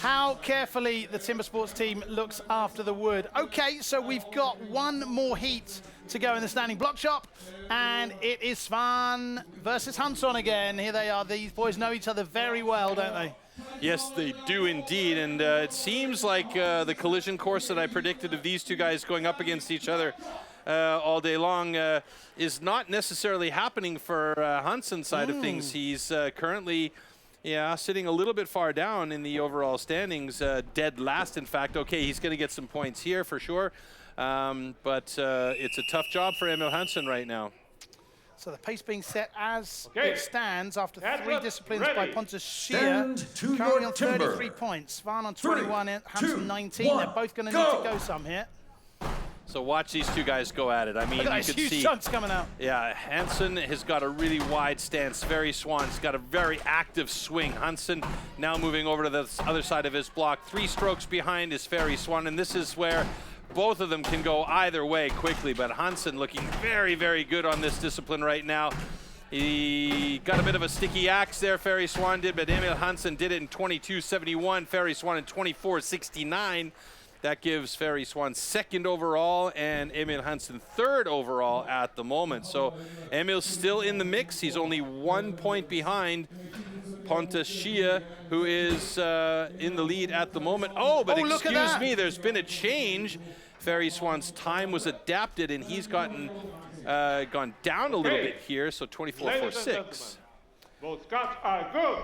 how carefully the Timbersports team looks after the wood. Okay, so we've got one more heat to go in the standing block chop, and it is Svan versus Hansson again. Here they are. These boys know each other very well, don't they? Yes, they do indeed, and it seems like the collision course that I predicted of these two guys going up against each other all day long is not necessarily happening for Hansson's side of things. He's currently sitting a little bit far down in the overall standings, dead last, in fact. Okay, he's going to get some points here for sure, but it's a tough job for Emil Hansson right now. So the pace being set as it stands after 3 disciplines by Pontus Scheer. Stand Currently on timber. 33 points. Svan on 21, 3, Hansson 2, 19. 1, They're both going to need to go some here. So watch these two guys go at it. I mean, Look at you those can huge see. chunks coming out. Yeah, Hansson has got a really wide stance. Ferry Swan's got a very active swing. Hansson now moving over to the other side of his block. 3 strokes behind is Ferry Swan, and this is where both of them can go either way quickly. But Hansson looking very, very good on this discipline right now. He got a bit of a sticky axe there, Ferry Swan did, but Emil Hansson did it in 22.71. Ferry Swan in 24.69. That gives Ferry Swan 2nd overall and Emil Hansson 3rd overall at the moment. So Emil's still in the mix. He's only 1 point behind Pontus Scheer, who is in the lead at the moment. Oh, but excuse me, there's been a change. Ferry Swan's time was adapted, and he's gone down a little bit here, so 24.46. Both cuts are good.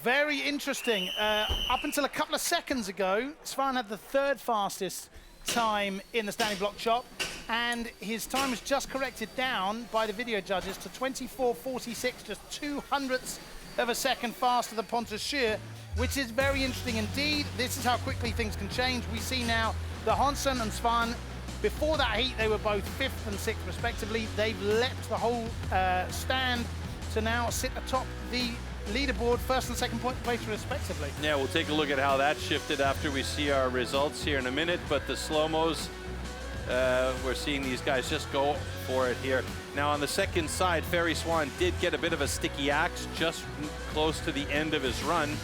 Very interesting. Up until a couple of seconds ago, Svan had the 3rd fastest time in the standing block chop, and his time was just corrected down by the video judges to 24.46, just 0.02 of a second faster than Pontus Scheer, which is very interesting indeed. This is how quickly things can change. We see now the Hansson and Svan, before that heat, they were both 5th and 6th respectively. They've leapt the whole stand to now sit atop the leaderboard, 1st and 2nd place respectively. Yeah, we'll take a look at how that shifted after we see our results here in a minute, but the slow-mos, we're seeing these guys just go for it here. Now on the second side, Ferry Swan did get a bit of a sticky axe just close to the end of his run,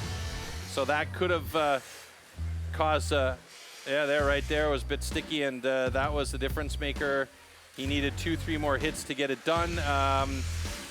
so that could have caused yeah, there, right there was a bit sticky, and that was the difference maker. He needed 2-3 more hits to get it done.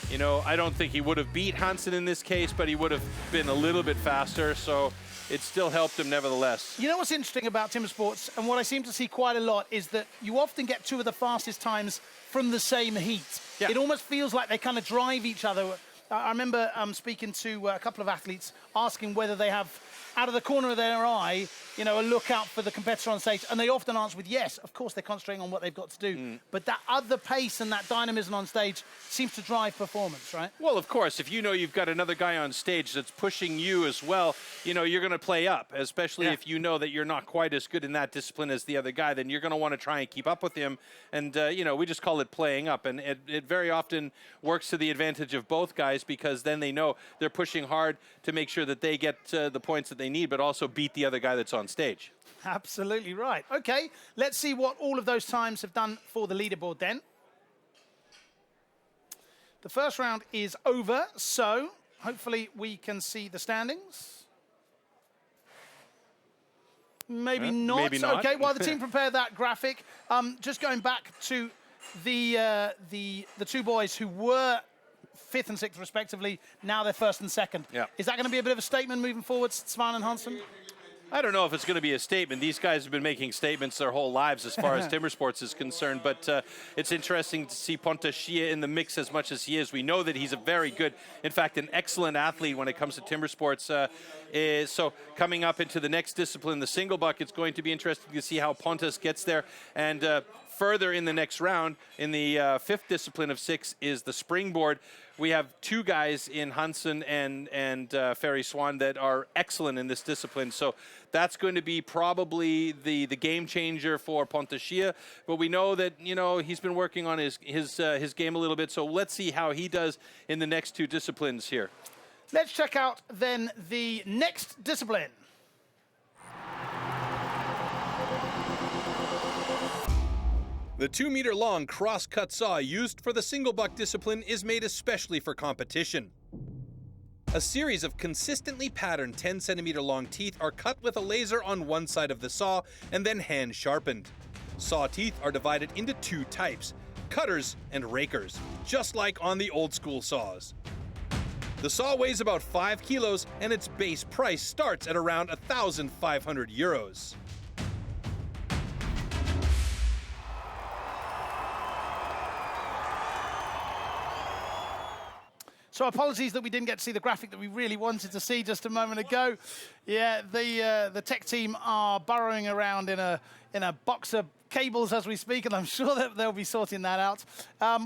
You know, I don't think he would have beat Hansson in this case, but he would have been a little bit faster. So it still helped him nevertheless. You know what's interesting about timber sports, and what I seem to see quite a lot, is that you often get two of the fastest times from the same heat. Yeah. It almost feels like they kind of drive each other. I remember speaking to a couple of athletes, asking whether they have, out of the corner of their eye, you know, a look out for the competitor on stage, and they often answer with yes. Of course, they're concentrating on what they've got to do, but that other pace and that dynamism on stage seems to drive performance, right? Well, of course, if you know you've got another guy on stage that's pushing you as well, you know, you're going to play up, especially if you know that you're not quite as good in that discipline as the other guy, then you're going to want to try and keep up with him. And, you know, we just call it playing up. And it very often works to the advantage of both guys, because then they know they're pushing hard to make sure that they get the points that they need, but also beat the other guy that's on stage. Absolutely right. Okay, let's see what all of those times have done for the leaderboard then. The first round is over, so hopefully we can see the standings. Maybe not. Maybe not. Okay, while the team prepared that graphic, just going back to the two boys who were 5th and 6th respectively, now they're 1st and 2nd. Yeah. Is that going to be a bit of a statement moving forward, Svan and Hansson? I don't know if it's going to be a statement. These guys have been making statements their whole lives as far as timber sports is concerned, but it's interesting to see Pontus Schie in the mix as much as he is. We know that he's a very good, in fact, an excellent athlete when it comes to timber sports. So coming up into the next discipline, the single buck, it's going to be interesting to see how Pontus gets there. And further in the next round, in the 5th discipline of 6, is the springboard. We have two guys in Hansson and Ferry Svan that are excellent in this discipline. So that's going to be probably the game changer for Pontus Schie. But we know that, you know, he's been working on his game a little bit. So let's see how he does in the next two disciplines here. Let's check out then the next discipline. The 2-meter-long cross-cut saw used for the single buck discipline is made especially for competition. A series of consistently patterned 10-centimeter-long teeth are cut with a laser on one side of the saw and then hand-sharpened. Saw teeth are divided into two types, cutters and rakers, just like on the old-school saws. The saw weighs about 5 kilos and its base price starts at around 1,500 euros. So apologies that we didn't get to see the graphic that we really wanted to see just a moment ago. Yeah, the tech team are burrowing around in a box of cables as we speak, and I'm sure that they'll be sorting that out.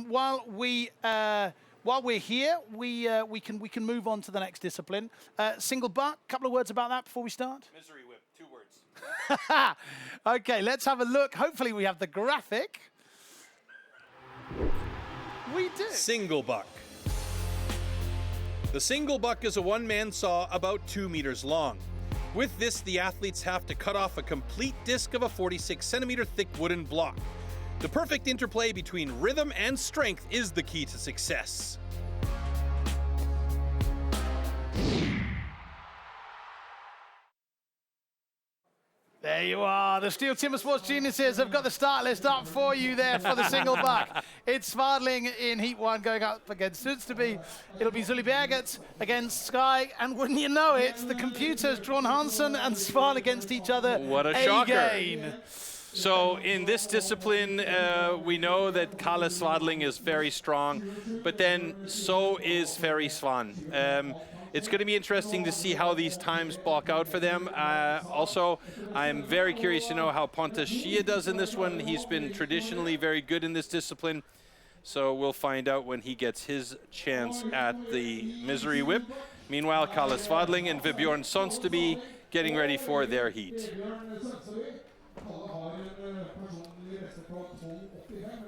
While we're here, we can move on to the next discipline. Single buck. Couple of words about that before we start. Misery whip, 2 words. Okay, let's have a look. Hopefully we have the graphic. We do. Single buck. The single buck is a one-man saw about 2 meters long. With this, the athletes have to cut off a complete disc of a 46-centimeter thick wooden block. The perfect interplay between rhythm and strength is the key to success. There you are. The STIHL Timber Sports geniuses have got the start list up for you there for the single buck. It's Svadling in Heat 1 going up against Sudsteby. It'll be Zully Berget against Sky. And wouldn't you know it, the computer's drawn Hansson and Svan against each other. What a shocker. Again. So in this discipline, we know that Kalle Svadling is very strong, but then so is Ferry Svan. It's going to be interesting to see how these times bulk out for them. Also, I'm very curious to know how Pontus Schie does in this one. He's been traditionally very good in this discipline. So we'll find out when he gets his chance at the misery whip. Meanwhile, Kalle Svadling and Vibjorn Sonsdeby getting ready for their heat.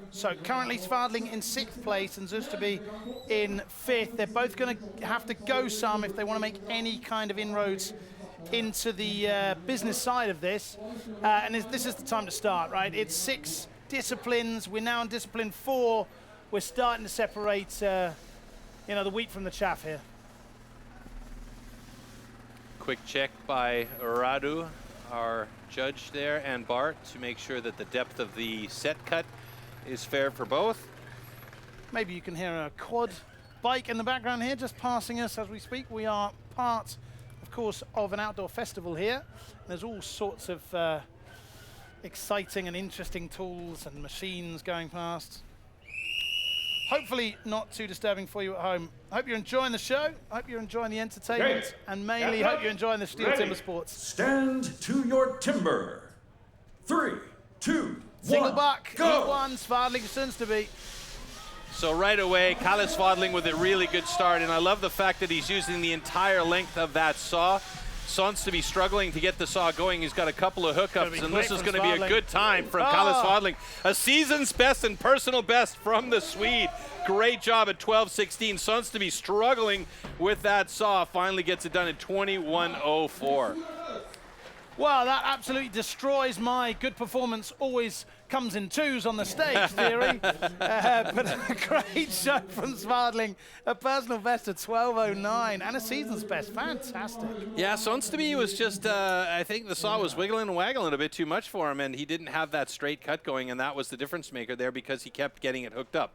So currently Svadling in 6th place and Sudsteby in 5th. They're both going to have to go some if they want to make any kind of inroads into the business side of this. And this is the time to start, right? It's 6 disciplines. We're now in discipline 4. We're starting to separate, the wheat from the chaff here. Quick check by Radu, our judge there, and Bart to make sure that the depth of the set cut is fair for both. Maybe you can hear a quad bike in the background here just passing us as we speak. We are part, of course, of an outdoor festival here. There's all sorts of exciting and interesting tools and machines going past. Hopefully not too disturbing for you at home. I hope you're enjoying the show. I hope you're enjoying the entertainment. Okay. And mainly hope you're enjoying the STIHL Ready. Timber Sports. Stand to your timber. 3, 2, Single 1, buck, go! heat one, Svadling soons to be. So right away, Kalle Svadling with a really good start, and I love the fact that he's using the entire length of that saw. Sons to be struggling to get the saw going. He's got a couple of hookups, and this is going to be a good time from Kalle Svadling. A season's best and personal best from the Swede. Great job at 12:16. Sons to be struggling with that saw. Finally gets it done at 21:04. Well, that absolutely destroys my good performance always comes in twos on the stage theory. But a great show from Svadling. A personal best of 12:09 and a season's best. Fantastic. Yeah, Sonsteby was just, I think the saw was wiggling and waggling a bit too much for him, and he didn't have that straight cut going, and that was the difference maker there because he kept getting it hooked up.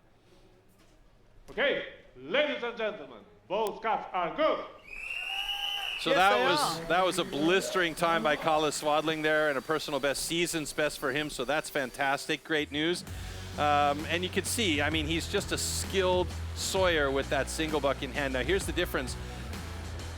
Okay, ladies and gentlemen, both cuts are good. So Yes, that was a blistering time by Kalle Svadling there, and a personal best, season's best for him. So that's fantastic, great news. And you can see, I mean, he's just a skilled sawyer with that single buck in hand. Now here's the difference: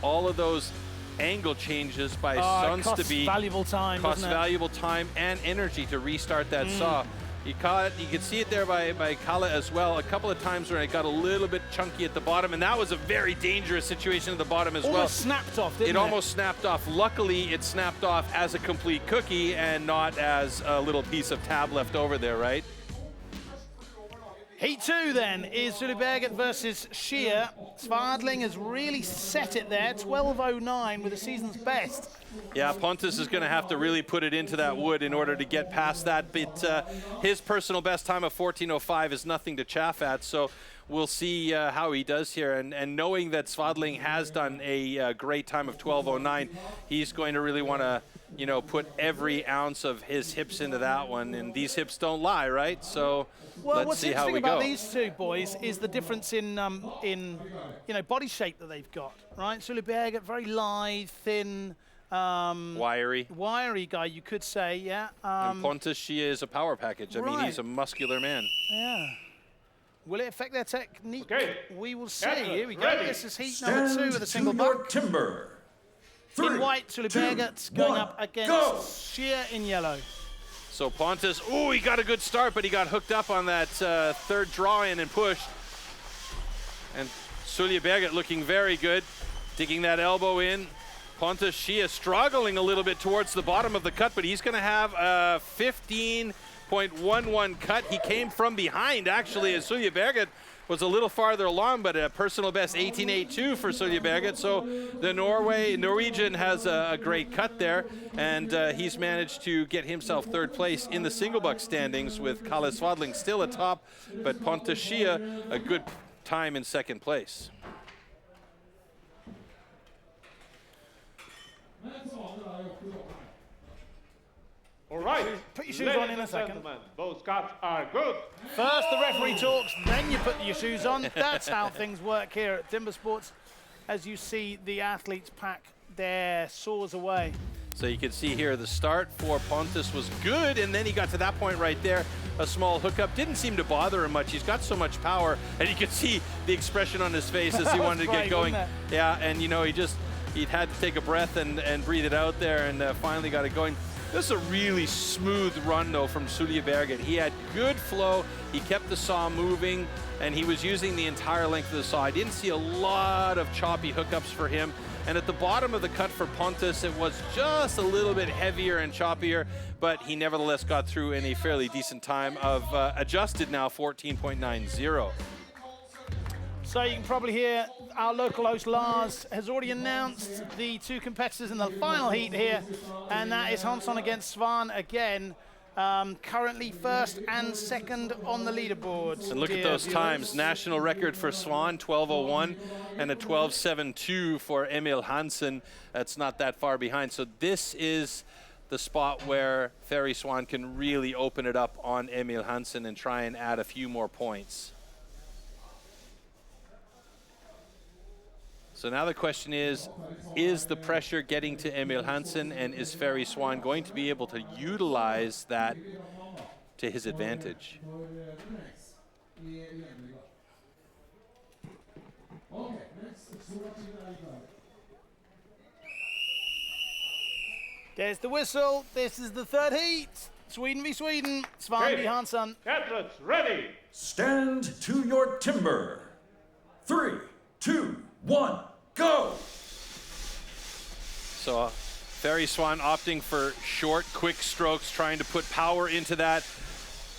all of those angle changes by Sonsteby valuable time, cost doesn't it? valuable time and energy to restart that saw. You can see it there by Kalle as well. A couple of times where it got a little bit chunky at the bottom, and that was a very dangerous situation at the bottom as well. Almost snapped off, didn't it? It almost snapped off. Luckily, it snapped off as a complete cookie and not as a little piece of tab left over there, right? Heat two then is Sullyberget versus Shear. Svadling has really set it there, 12:09 with the season's best. Yeah, Pontus is going to have to really put it into that wood in order to get past that. But his personal best time of 14:05 is nothing to chaff at. So we'll see how he does here. And knowing that Svadling has done a great time of 12:09, he's going to really want to, you know, put every ounce of his hips into that one. And these hips don't lie, right? So Well, let's see how we go. what's interesting about these two boys is the difference in you know, body shape that they've got, right? Sullyberget, very lithe, thin, wiry guy, you could say, yeah. And Pontus, she is a power package. I mean, he's right. a muscular man. Yeah. Will it affect their technique? Okay. We will see. Excellent. Here we go. Ready. This is heat number Stand two with a single to your buck. timber. In 3, white, 2, Sullyberget going 1, up against go! Shear in yellow. So Pontus, oh, he got a good start, but he got hooked up on that third draw in and push. And Sullyberget looking very good, digging that elbow in. Pontus Shia struggling a little bit towards the bottom of the cut, but he's going to have a 15.11 cut. He came from behind, actually, as Sullyberget was a little farther along, but a personal best 18.82 for Sullyberget. So the Norwegian has a great cut there, and he's managed to get himself third place in the single buck standings with Kalle Svadling still atop, but Pontus Shia a good time in second place. All right. Put your shoes ladies on in a and second. gentlemen, both cuts are good. First the referee talks, then you put your shoes on. That's how things work here at Timber Sports. As you see the athletes pack their saws away. So you can see here the start for Pontus was good, and then he got to that point right there. A small hookup didn't seem to bother him much. He's got so much power, and you could see the expression on his face as he wanted to get going. Yeah, and you know, he'd had to take a breath and breathe it out there, and finally got it going. This is a really smooth run, though, from Sullyberget. He had good flow. He kept the saw moving, and he was using the entire length of the saw. I didn't see a lot of choppy hookups for him. And at the bottom of the cut for Pontus, it was just a little bit heavier and choppier, but he nevertheless got through in a fairly decent time of adjusted now 14.90. So you can probably hear our local host Lars has already announced the two competitors in the final heat here, and that is Hansson against Svan again. Currently first and second on the leaderboards. And look at those times. National record for Svan, 12:01, and a 12:72 for Emil Hansson. That's not that far behind. So this is the spot where Ferry Svan can really open it up on Emil Hansson and try and add a few more points. So now the question is the pressure getting to Emil Hansson, and is Ferry Svan going to be able to utilize that to his advantage? There's the whistle. This is the third heat. Sweden v Sweden. Svan v Hansson. Athletes ready. Stand to your timber. 3, 2, 1, go! So Ferry Svan opting for short, quick strokes, trying to put power into that.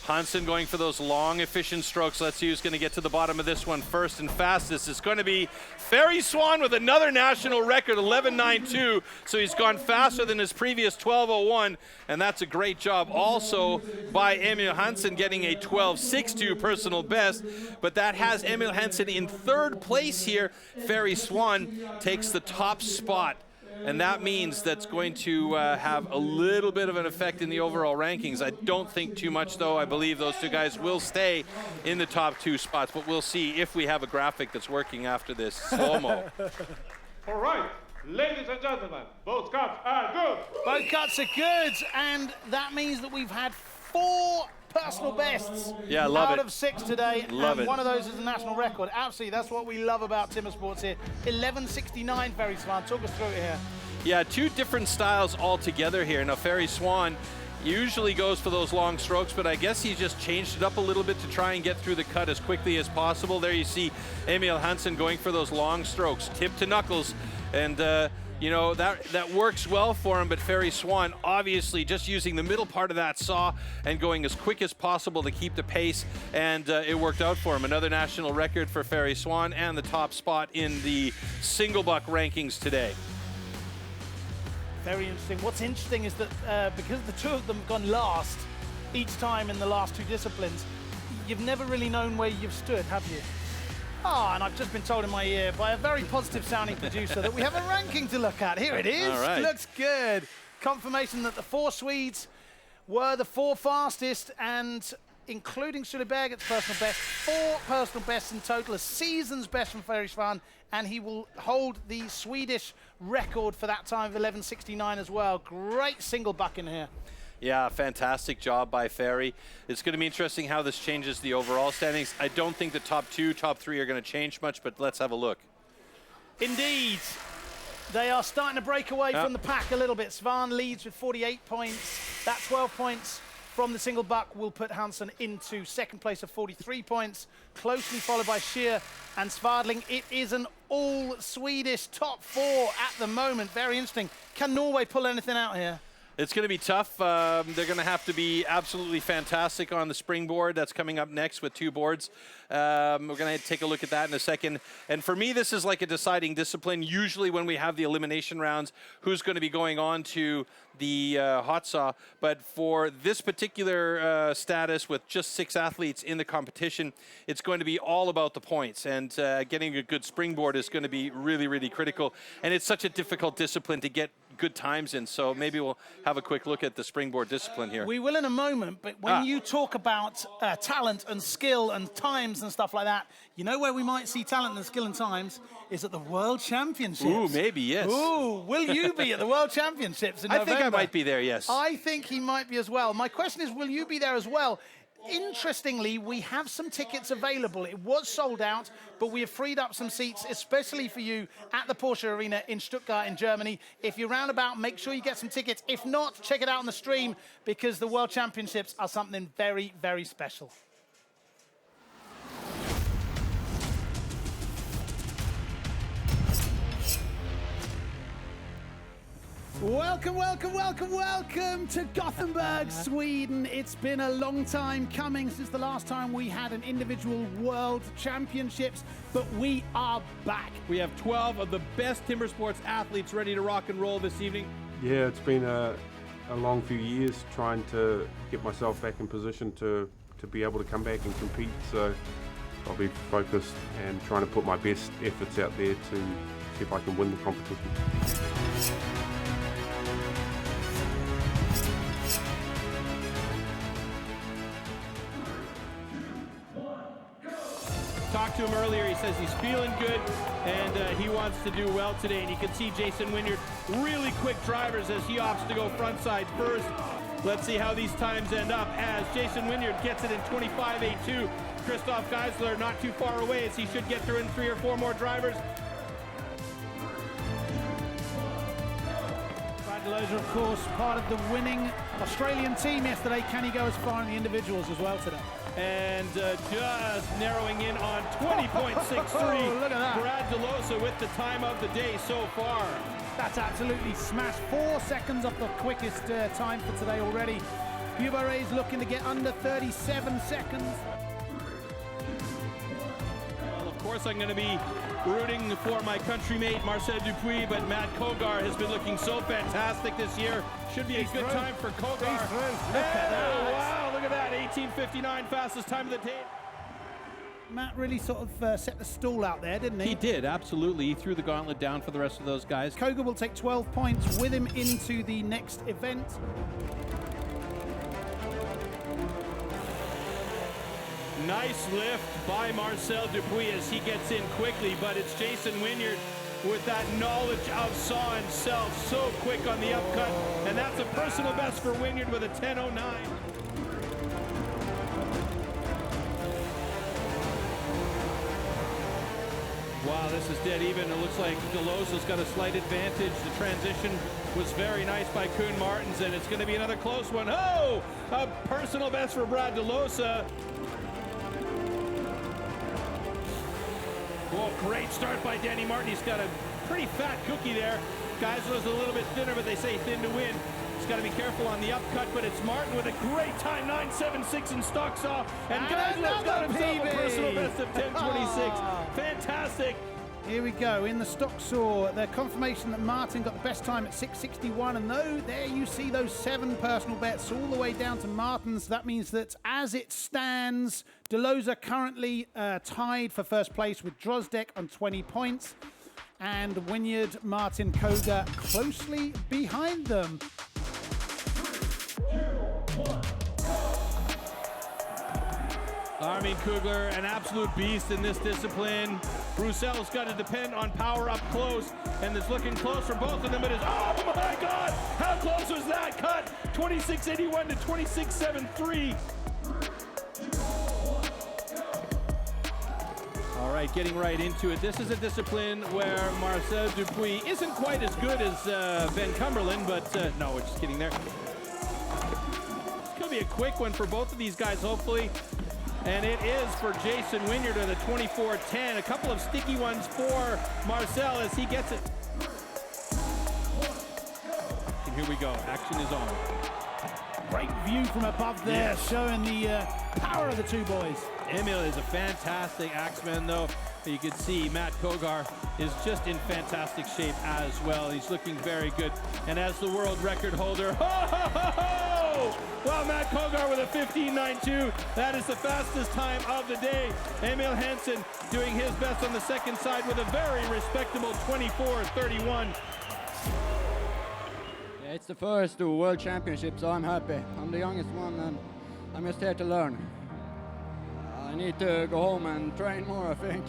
Hansson going for those long, efficient strokes. Let's see who's going to get to the bottom of this one first and fastest. It's going to be Ferry Svan with another national record, 11.92. So he's gone faster than his previous 12.01, and that's a great job also by Emil Hansson, getting a 12.62 personal best. But that has Emil Hansson in third place here. Ferry Svan takes the top spot. And that means that's going to have a little bit of an effect in the overall rankings. I don't think too much, though. I believe those two guys will stay in the top 2 spots, but we'll see if we have a graphic that's working after this slow-mo. All right, ladies and gentlemen, both cuts are good. Both cuts are good, and that means that we've had 4 personal bests out of 6 today. Love it. One of those is a national record. Absolutely, that's what we love about timber sports here. 11.69, Ferry Svan. Talk us through it here. Yeah, 2 different styles altogether here. Now, Ferry Svan usually goes for those long strokes, but I guess he just changed it up a little bit to try and get through the cut as quickly as possible. There you see Emil Hansson going for those long strokes, tip to knuckles, and you know, that works well for him, but Ferry Svan obviously just using the middle part of that saw and going as quick as possible to keep the pace, and it worked out for him. Another national record for Ferry Svan and the top spot in the single buck rankings today. Very interesting. What's interesting is that because the 2 of them have gone last each time in the last 2 disciplines, you've never really known where you've stood, have you? And I've just been told in my ear by a very positive sounding producer that we have a ranking to look at. Here it is. All right. Looks good. Confirmation that the 4 Swedes were the 4 fastest, and including Sulleberg's personal best, 4 personal bests in total, a season's best from Ferry Svan, and he will hold the Swedish record for that time of 11.69 as well. Great single buck in here. Yeah, fantastic job by Ferry. It's going to be interesting how this changes the overall standings. I don't think the top 2, top 3 are going to change much, but let's have a look. Indeed. They are starting to break away from the pack a little bit. Svan leads with 48 points. That 12 points from the single buck will put Hansson into second place of 43 points, closely followed by Scheer and Svardling. It is an all-Swedish top 4 at the moment. Very interesting. Can Norway pull anything out here? It's going to be tough. They're going to have to be absolutely fantastic on the Springboard. That's coming up next with 2 boards. We're going to take a look at that in a second. And for me, this is like a deciding discipline. Usually when we have the elimination rounds, who's going to be going on to the hot saw. But for this particular status with just 6 athletes in the competition, it's going to be all about the points. And getting a good Springboard is going to be really, really critical. And it's such a difficult discipline to get good times in, so maybe we'll have a quick look at the Springboard discipline here. We will in a moment, but when you talk about talent and skill and times and stuff like that, you know where we might see talent and skill and times is at the World Championships. Ooh, maybe, yes. Ooh, will you be at the World Championships in November? I think I might be there, yes. I think he might be as well. My question is, will you be there as well? Interestingly, we have some tickets available. It was sold out, but we have freed up some seats, especially for you at the Porsche Arena in Stuttgart in Germany. If you're roundabout, make sure you get some tickets. If not, check it out on the stream, because the World Championships are something very, very special. Welcome, welcome, welcome, welcome to Gothenburg, Sweden. It's been a long time coming since the last time we had an individual World Championships, but we are back. We have 12 of the best timber sports athletes ready to rock and roll this evening. Yeah, it's been a long few years trying to get myself back in position to be able to come back and compete. So I'll be focused and trying to put my best efforts out there to see if I can win the competition. talked to him earlier. He says he's feeling good and he wants to do well today. And you can see Jason Wynyard, really quick drivers as he opts to go front side first. Let's see how these times end up as Jason Wynyard gets it in 25.82. Christoph Geisler not too far away as he should get through in 3 or 4 more drivers. Delosa, of course, part of the winning Australian team yesterday. Can he go as far in the individuals as well today? And just narrowing in on 20.63. Oh, look at that. Brad Delosa with the time of the day so far. That's absolutely smashed. 4 seconds off the quickest time for today already. Bubaré is looking to get under 37 seconds. Well, of course, I'm going to be rooting for my countrymate Marcel Dupuis, but Matt Kogar has been looking so fantastic this year. Should be a good time for Kogar. Wow, look at that. 18.59, fastest time of the day. Matt really sort of set the stall out there, didn't he? He did, absolutely. He threw the gauntlet down for the rest of those guys. Kogar will take 12 points with him into the next event. Nice lift by Marcel Dupuis as he gets in quickly, but it's Jason Wynyard with that knowledge of Saw himself, so quick on the upcut, and that's a personal best for Wynyard with a 10.09. Wow, this is dead even. It looks like Delosa's got a slight advantage. The transition was very nice by Koen Martens, and it's going to be another close one. Oh, a personal best for Brad Delosa. Oh, great start by Danny Martin. He's got a pretty fat cookie there. Geisler's a little bit thinner, but they say thin to win. He's got to be careful on the upcut, but it's Martin with a great time, 9.76 in stock saw. And Geisler's got himself a personal best of 10.26. Fantastic. Here we go, in the stock saw, the confirmation that Martin got the best time at 6.61, and there you see those 7 personal bets all the way down to Martin's. That means that as it stands, Delosa currently tied for first place with Drozdek on 20 points, and Wynyard, Martin, Kogar closely behind them. Armin Kugler, an absolute beast in this discipline. Roussel's got to depend on power up close, and it's looking close for both of them. It is, oh my God, how close was that cut? 26.81 to 26.73. All right, getting right into it. This is a discipline where Marcel Dupuis isn't quite as good as Ben Cumberland, but no, we're just kidding there. It's gonna be a quick one for both of these guys, hopefully. And it is for Jason Wynyard at a 24.10. A couple of sticky ones for Marcel as he gets it. And here we go, action is on. Great view from above there, yes, showing the power of the two boys. Emil is a fantastic axeman, though. You can see Matt Kogar is just in fantastic shape as well. He's looking very good. And as the world record holder, ho, ho, ho, ho! Well, Matt Kogar with a 15.92. That is the fastest time of the day. Emil Hansson doing his best on the second side with a very respectable 24.31. Yeah, it's the first World Championship, so I'm happy. I'm the youngest one, and I'm just here to learn. I need to go home and train more, I think,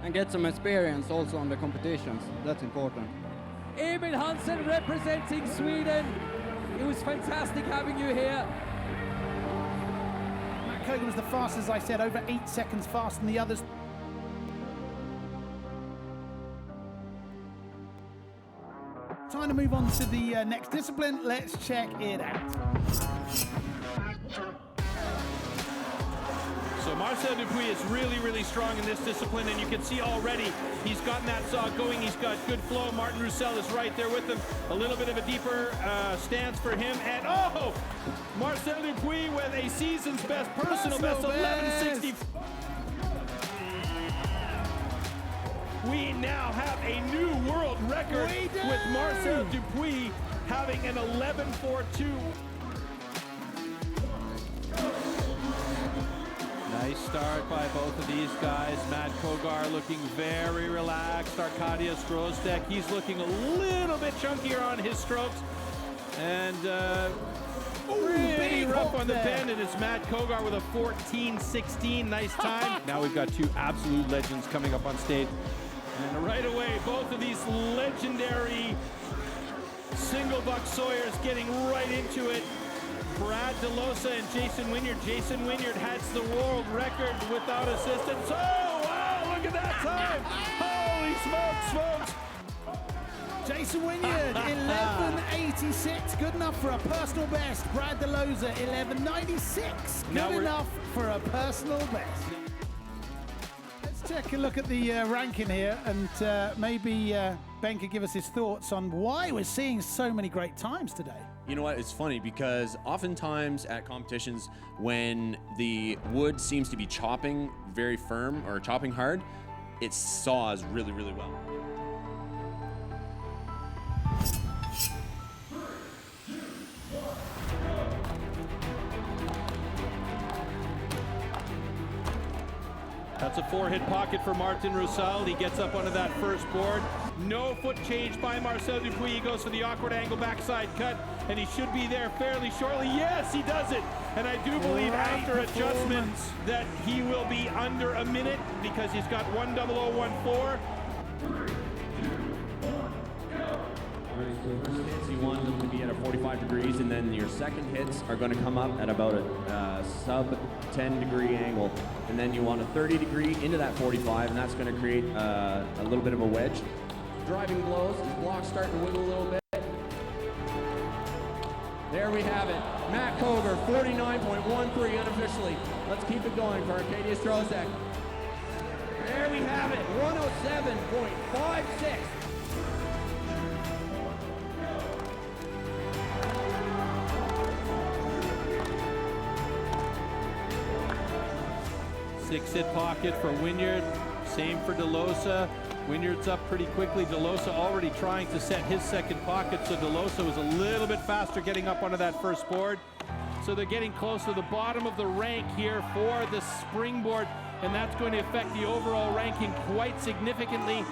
and get some experience also on the competitions. That's important. Emil Hansson representing Sweden. It was fantastic having you here. Matt Kogar was the fastest, as I said, over 8 seconds faster than the others. Time to move on to the next discipline. Let's check it out. So Marcel Dupuis is really, really strong in this discipline, and you can see already he's gotten that saw going. He's got good flow. Martin Roussel is right there with him. A little bit of a deeper stance for him. And oh, Marcel Dupuis with a season's best, personal best, 11.60. We now have a new world record with Marcel Dupuis having an 11.42. Nice start by both of these guys. Matt Kogar looking very relaxed. Arkadiusz Drozdek, he's looking a little bit chunkier on his strokes. And Pretty rough on the bend, and it's Matt Kogar with a 14-16. Nice time. Now we've got two absolute legends coming up on stage. And right away, both of these legendary single buck sawyers getting right into it. Brad DeLosa and Jason Wynyard. Jason Wynyard has the world record without assistance. Oh, wow, look at that time. Holy smokes. Jason Wynyard, 11.86, good enough for a personal best. Brad DeLosa, 11.96, good enough for a personal best. Let's take a look at the ranking here, and maybe Ben could give us his thoughts on why we're seeing so many great times today. You know what, it's funny because oftentimes at competitions when the wood seems to be chopping very firm or chopping hard, it saws really, really well. That's a 4-hit pocket for Martin Roussel. He gets up onto that first board. No foot change by Marcel Dupuis. He goes for the awkward angle backside cut, and he should be there fairly shortly. Yes, he does it. And I do believe after adjustments that he will be under a minute because he's got 1:00:14. You want them to be at a 45 degrees, and then your second hits are going to come up at about a sub 10 degree angle, and then you want a 30 degree into that 45, and that's going to create a little bit of a wedge. Driving blows, his block's starting to wiggle a little bit. There we have it. Matt Kogar, 49.13 unofficially. Let's keep it going for Arcadius Trozek. There we have it, 107.56. Six-hit pocket for Wynyard. Same for DeLosa. Wynyard's up pretty quickly. DeLosa already trying to set his second pocket, so DeLosa was a little bit faster getting up onto that first board. So they're getting close to the bottom of the rank here for the Springboard, and that's going to affect the overall ranking quite significantly.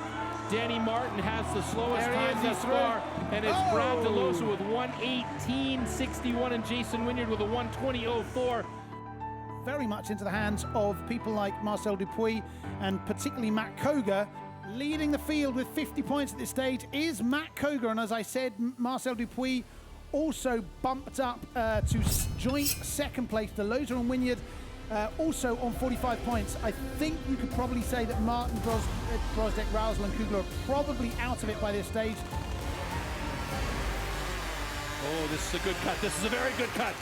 Danny Martin has the slowest time thus far, and it's Brad DeLosa with 1:18.61 and Jason Wynyard with a 1:20.04. Very much into the hands of people like Marcel Dupuis and particularly Matt Kogar. Leading the field with 50 points at this stage is Matt Kogar, and as I said, Marcel Dupuis also bumped up to joint second place. DeLosa and Wynyard also on 45 points. I think you could probably say that Martin, Grosdek, Rousel and Kugler are probably out of it by this stage. Oh, this is a good cut. This is a very good cut.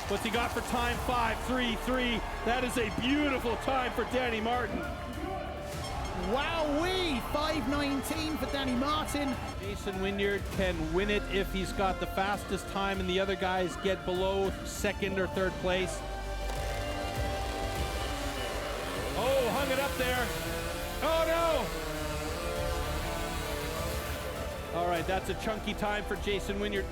What's he got for time? 5.33. That is a beautiful time for Danny Martin. Wowee! 5.19 for Danny Martin. Jason Wynyard can win it if he's got the fastest time and the other guys get below second or third place. Oh, hung it up there. Oh no! All right, that's a chunky time for Jason Wynyard.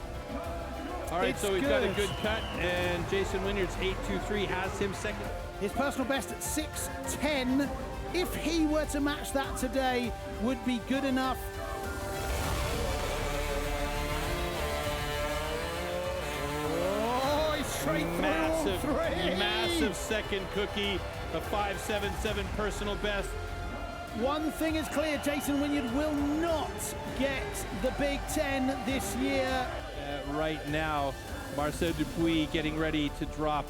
All right, so we've got a good cut, and Jason Wynyard's 8.23 has him second. His personal best at 6.10, if he were to match that today, would be good enough. Oh, he's straight Massive, through all three. Massive second cookie, a 5.77 personal best. One thing is clear, Jason Wynyard will not get the Big Ten this year. Right now, Marcel Dupuis getting ready to drop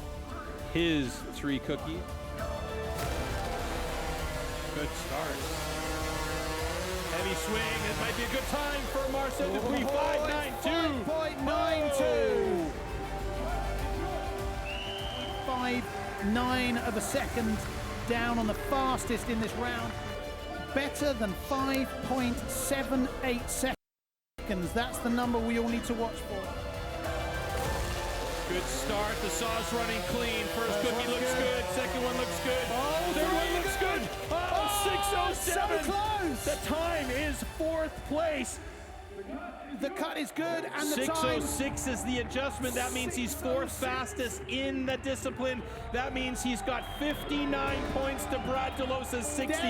his 3 cookie. Good start. Heavy swing. It might be a good time for Marcel Dupuis. 5.92. 5.92. 5.9 of a second down on the fastest in this round. Better than 5.78 seconds. That's the number we all need to watch for. Good start. The saw's running clean. First cookie looks good. Second one looks good. Oh, third one looks good. Oh, 6.07. So close. The time is 4th place. The cut is good, and the time... 6.06 is the adjustment. That means he's 4th fastest in the discipline. That means he's got 59 points to Brad DeLosa's 60.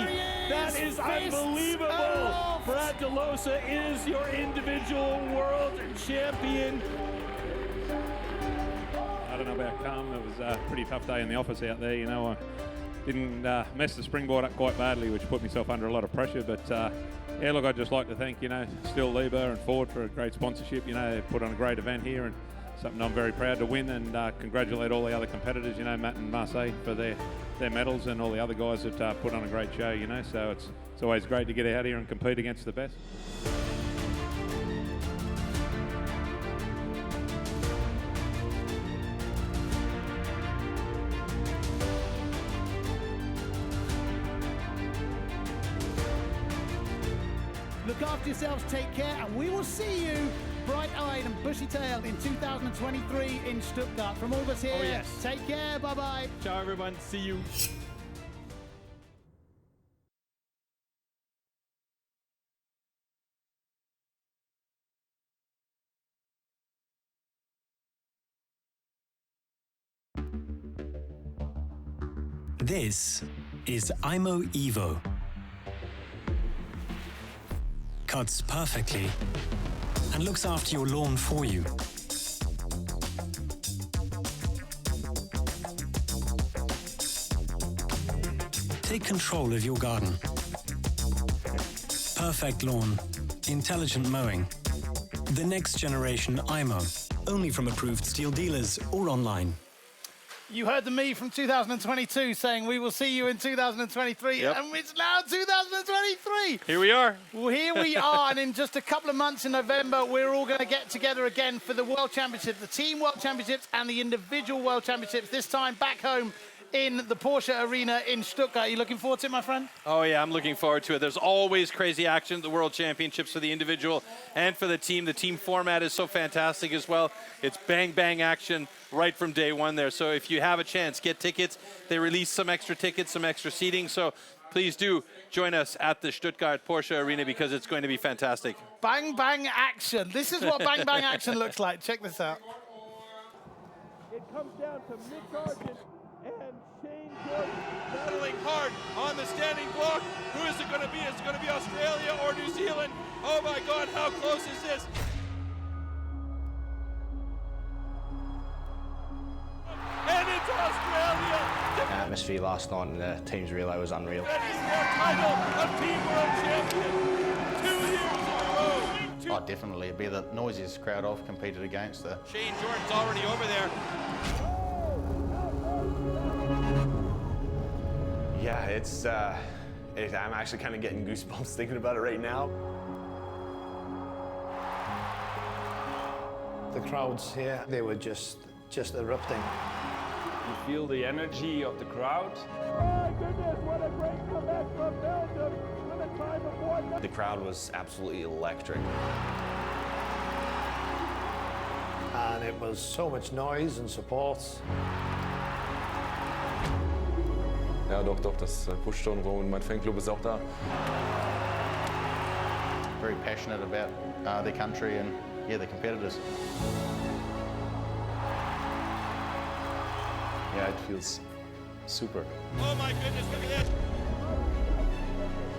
That is unbelievable. Aloft. Brad DeLosa is your individual world champion. don't know about calm. It was a pretty tough day in the office out there. You know, I didn't mess the springboard up quite badly, which put myself under a lot of pressure. But yeah, look, I'd just like to thank, you know, STIHL, Liber and Ford for a great sponsorship. You know, they put on a great event here and something I'm very proud to win, and congratulate all the other competitors, you know, Matt and Marseille for their medals, and all the other guys that put on a great show, you know. So it's always great to get out here and compete against the best. Look after yourselves, take care, and we will see you bright-eyed and bushy-tailed in 2023 in Stuttgart. From all of us here, Oh, yes. Take care, bye-bye. Ciao, everyone. See you. This is IMO Evo. Cuts perfectly and looks after your lawn for you. Take control of your garden. Perfect lawn, intelligent mowing. The next generation IMO, only from approved STIHL dealers or online. You heard the me from 2022 saying we will see you in 2023, Yep. and it's now 2023. Here we are. Well, here we are, and in just a couple of months in November, we're all going to get together again for the World Championship, the Team World Championships and the Individual World Championships, this time back home in the Porsche Arena in Stuttgart. Are you looking forward to it, my friend? Oh, yeah, I'm looking forward to it. There's always crazy action at the World Championships for the individual and for the team. The team format is so fantastic as well. It's bang, bang action right from day one there. So if you have a chance, get tickets. They release some extra tickets, some extra seating. So please do join us at the Stuttgart Porsche Arena because it's going to be fantastic. Bang, bang action. This is what bang, bang action looks like. Check this out. It comes down to Mitch Argent and Shane Jordan battling hard on the standing block. Who is it going to be? Is it going to be Australia or New Zealand? Oh my God, how close is this? And it's Australia! The atmosphere last night in the team's relay was unreal. That is their title of Team World Champion 2 years in a row. Oh, definitely. It'd be the noisiest crowd I've competed against. Shane Jordan's already over there. Yeah, I'm actually kind of getting goosebumps thinking about it right now. The crowds here, they were just erupting. You feel the energy of the crowd. My goodness, what a great comeback from Belgium with a time of 1. The crowd was absolutely electric. And it was so much noise and support. Ja, doch, das pusht schon rum und mein Fanclub ist auch da. Very passionate about their country and, yeah, the competitors. Yeah, it feels super. Oh my goodness, look at this.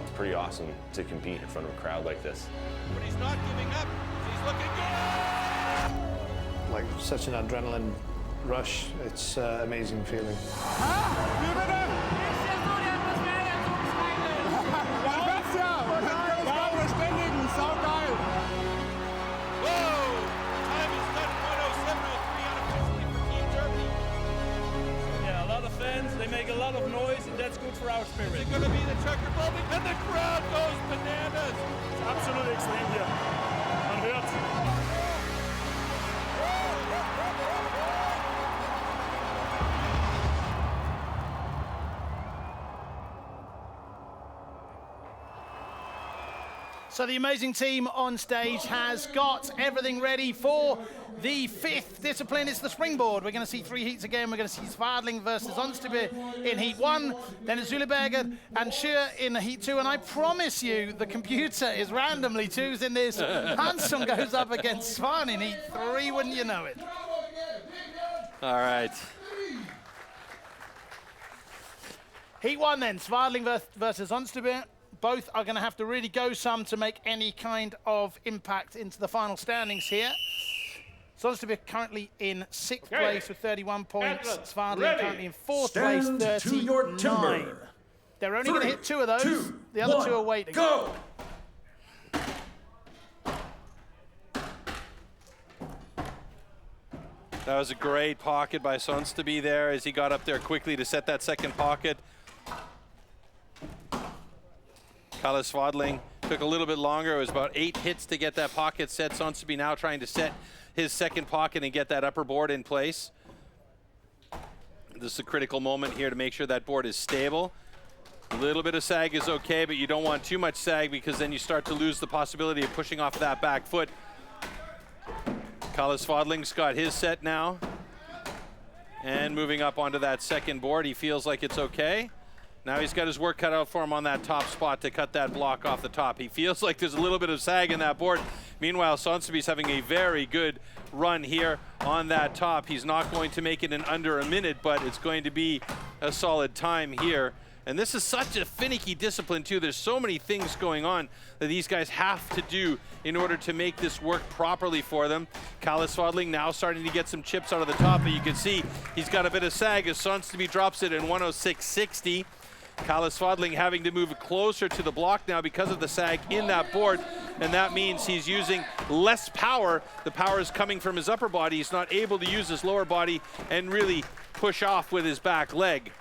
It's pretty awesome to compete in front of a crowd like this. But he's not giving up. He's looking good. Like such an adrenaline rush. It's an amazing feeling. They make a lot of noise, and that's good for our spirit. Is it going to be the Czech Republic? And the crowd goes bananas. It's absolutely extreme here. Man hört's. So the amazing team on stage has got everything ready for the 5th discipline. It's the Springboard. We're going to see 3 heats again. We're going to see Svan versus Onstebe in heat 1, then it's Zuleberger and Schür in heat 2. And I promise you, the computer is randomly choosing this. Hansson goes up against Svan in heat 3, wouldn't you know it? All right. Heat 1 then, Svan versus Onstebe. Both are going to have to really go some to make any kind of impact into the final standings here. Sonsby currently in 6th place with 31 points. Atlas, Svan ready. currently in 4th Stand place, to your 39. timber. They're only going to hit 2 of those. 2, the other 1, 2 are waiting. Go! That was a great pocket by Sonsby there as he got up there quickly to set that second pocket. Kalle Swadling took a little bit longer. It was about 8 hits to get that pocket set. Sonsby now trying to set his second pocket and get that upper board in place. This is a critical moment here to make sure that board is stable. A little bit of sag is okay, but you don't want too much sag because then you start to lose the possibility of pushing off that back foot. Kalle Swadling's got his set now. And moving up onto that second board, he feels like it's okay. Now he's got his work cut out for him on that top spot to cut that block off the top. He feels like there's a little bit of sag in that board. Meanwhile, Sonsby's having a very good run here on that top. He's not going to make it in under a minute, but it's going to be a solid time here. And this is such a finicky discipline too. There's so many things going on that these guys have to do in order to make this work properly for them. Kalle Swadling now starting to get some chips out of the top, but you can see he's got a bit of sag as Sonsby drops it in 106.60. Kalle Swadling having to move closer to the block now because of the sag in that board, and that means he's using less power. The power is coming from his upper body. He's not able to use his lower body and really push off with his back leg.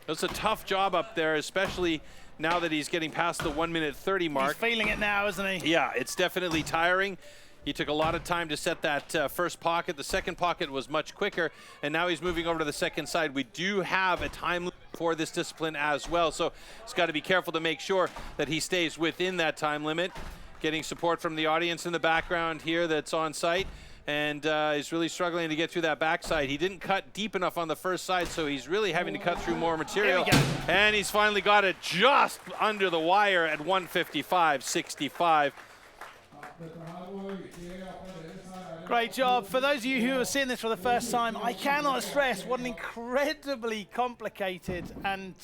It's a tough job up there, especially now that he's getting past the 1:30 mark. He's feeling it now, isn't he? Yeah, it's definitely tiring. He took a lot of time to set that first pocket. The second pocket was much quicker, and now he's moving over to the second side. We do have a time limit for this discipline as well, so he's got to be careful to make sure that he stays within that time limit. Getting support from the audience in the background here that's on site, and he's really struggling to get through that backside. He didn't cut deep enough on the first side, so he's really having to cut through more material. And he's finally got it just under the wire at 155.65. Great job. For those of you who are seeing this for the first time, I cannot stress what an incredibly complicated and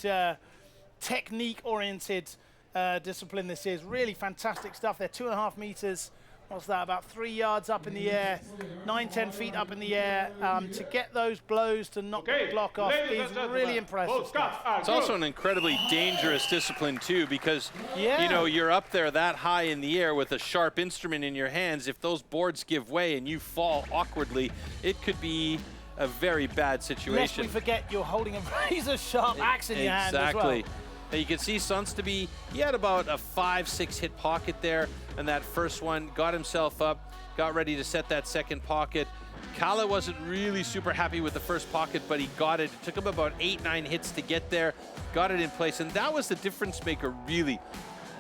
technique-oriented discipline this is. Really fantastic stuff. They're 2.5 meters. What's that, about 3 yards up in the air, 9-10 feet up in the air. To get those blows to knock the block off is really impressive. It's also an incredibly dangerous discipline too, because you know, you're up there that high in the air with a sharp instrument in your hands. If those boards give way and you fall awkwardly, it could be a very bad situation. Lest we forget you're holding a razor sharp axe in your hand as well. Exactly. You can see Sonsby, he had about a 5-6 hit pocket there, and that first one got himself up, got ready to set that second pocket. Kalle wasn't really super happy with the first pocket, but he got it. It took him about 8-9 hits to get there, got it in place, and that was the difference maker, really.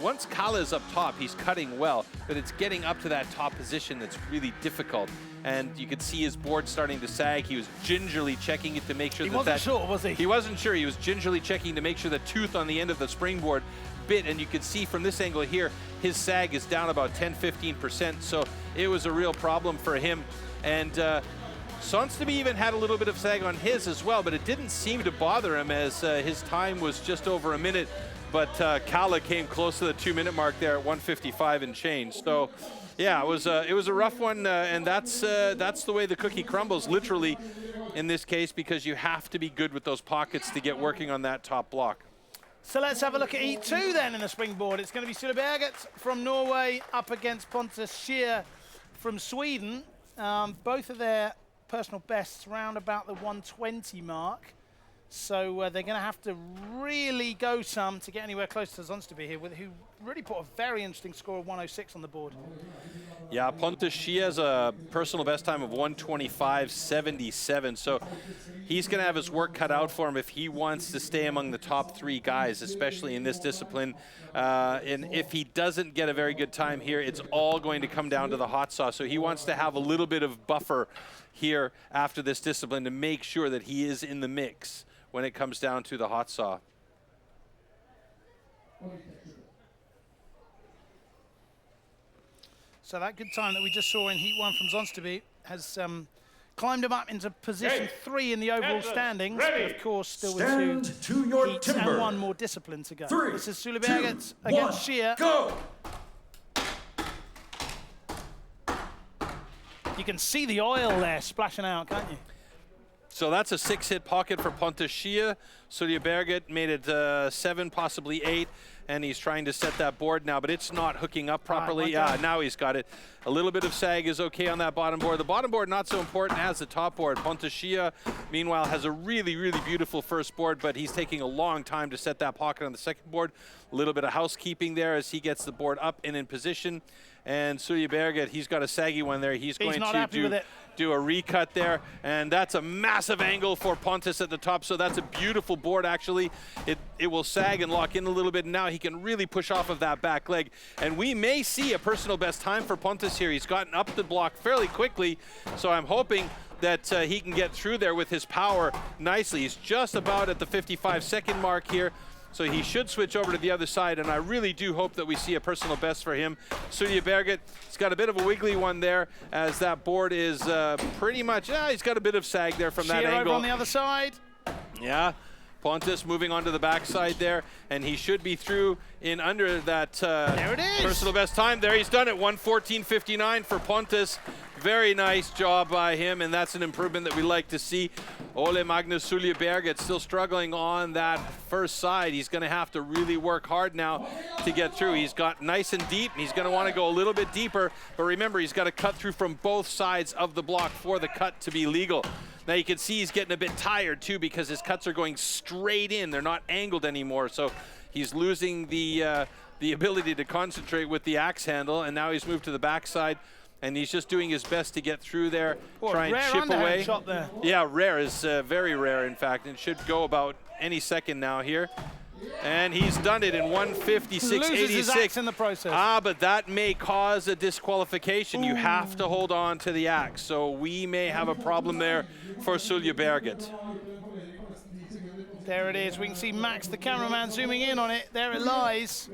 Once Kalle is up top, he's cutting well, but it's getting up to that top position that's really difficult. And you could see his board starting to sag. He was gingerly checking it to make sure he wasn't sure, was he? He wasn't sure. He was gingerly checking to make sure the tooth on the end of the springboard bit, and you can see from this angle here, his sag is down about 10-15%, so it was a real problem for him. And Sonsby even had a little bit of sag on his as well, but it didn't seem to bother him as his time was just over a minute. But Kalle came close to the 2-minute mark there at 1:55 and change. So, yeah, it was a rough one, and that's the way the cookie crumbles, literally, in this case, because you have to be good with those pockets to get working on that top block. So let's have a look at E2 then in the springboard. It's going to be STIHL TIMBERSPORTS from Norway up against Pontus Scheer from Sweden. Both of their personal bests round about the 120 mark. So they're going to have to really go some to get anywhere close to Sonsby here, who really put a very interesting score of 106 on the board. Yeah, Pontus Scheer has a personal best time of 125.77, so he's going to have his work cut out for him if he wants to stay among the top 3 guys, especially in this discipline. And if he doesn't get a very good time here, it's all going to come down to the hot sauce. So he wants to have a little bit of buffer here after this discipline to make sure that he is in the mix when it comes down to the hot saw. So that good time that we just saw in Heat 1 from Sonsby has climbed him up into position 3 in the overall standings, but of course still with 2 heats and 1 more discipline to go. This is STIHL TIMBERSPORTS against Scheer. Go! You can see the oil there splashing out, can't you? So that's a 6-hit pocket for Pontus Schia. Sulje Berget made it 7, possibly 8, and he's trying to set that board now, but it's not hooking up properly. Yeah, now he's got it. A little bit of sag is okay on that bottom board. The bottom board not so important as the top board. Pontus Schia, meanwhile, has a really, really beautiful first board, but he's taking a long time to set that pocket on the second board. A little bit of housekeeping there as he gets the board up and in position. And Sulje Berget, he's got a saggy one there. He's going to do a recut there, and that's a massive angle for Pontus at the top, so that's a beautiful board actually. It will sag and lock in a little bit, and now he can really push off of that back leg. And we may see a personal best time for Pontus here. He's gotten up the block fairly quickly, so I'm hoping that he can get through there with his power nicely. He's just about at the 55-second mark here. So he should switch over to the other side, and I really do hope that we see a personal best for him. Sulje Berget, he's got a bit of a wiggly one there, as that board is pretty much, he's got a bit of sag there from that angle. Over on the other side. Yeah, Pontus moving onto the backside there, and he should be through in under that there it is. Personal best time. There, he's done it, 1:14.59 for Pontus. Very nice job by him, and that's an improvement that we like to see. Ole Magnus Sulje Berget still struggling on that first side. He's going to have to really work hard now to get through. He's got nice and deep, and he's going to want to go a little bit deeper. But remember, he's got to cut through from both sides of the block for the cut to be legal. Now you can see he's getting a bit tired too, because his cuts are going straight in. They're not angled anymore, so he's losing the ability to concentrate with the axe handle, and now he's moved to the backside. And he's just doing his best to get through there, try and chip away. Shot there. Yeah, rare is very rare, in fact, and should go about any second now here. And he's done it in 1:56.86. Loses his axe in the process. But that may cause a disqualification. You have to hold on to the axe, so we may have a problem there for Sulje Berget. There it is. We can see Max, the cameraman, zooming in on it. There it lies.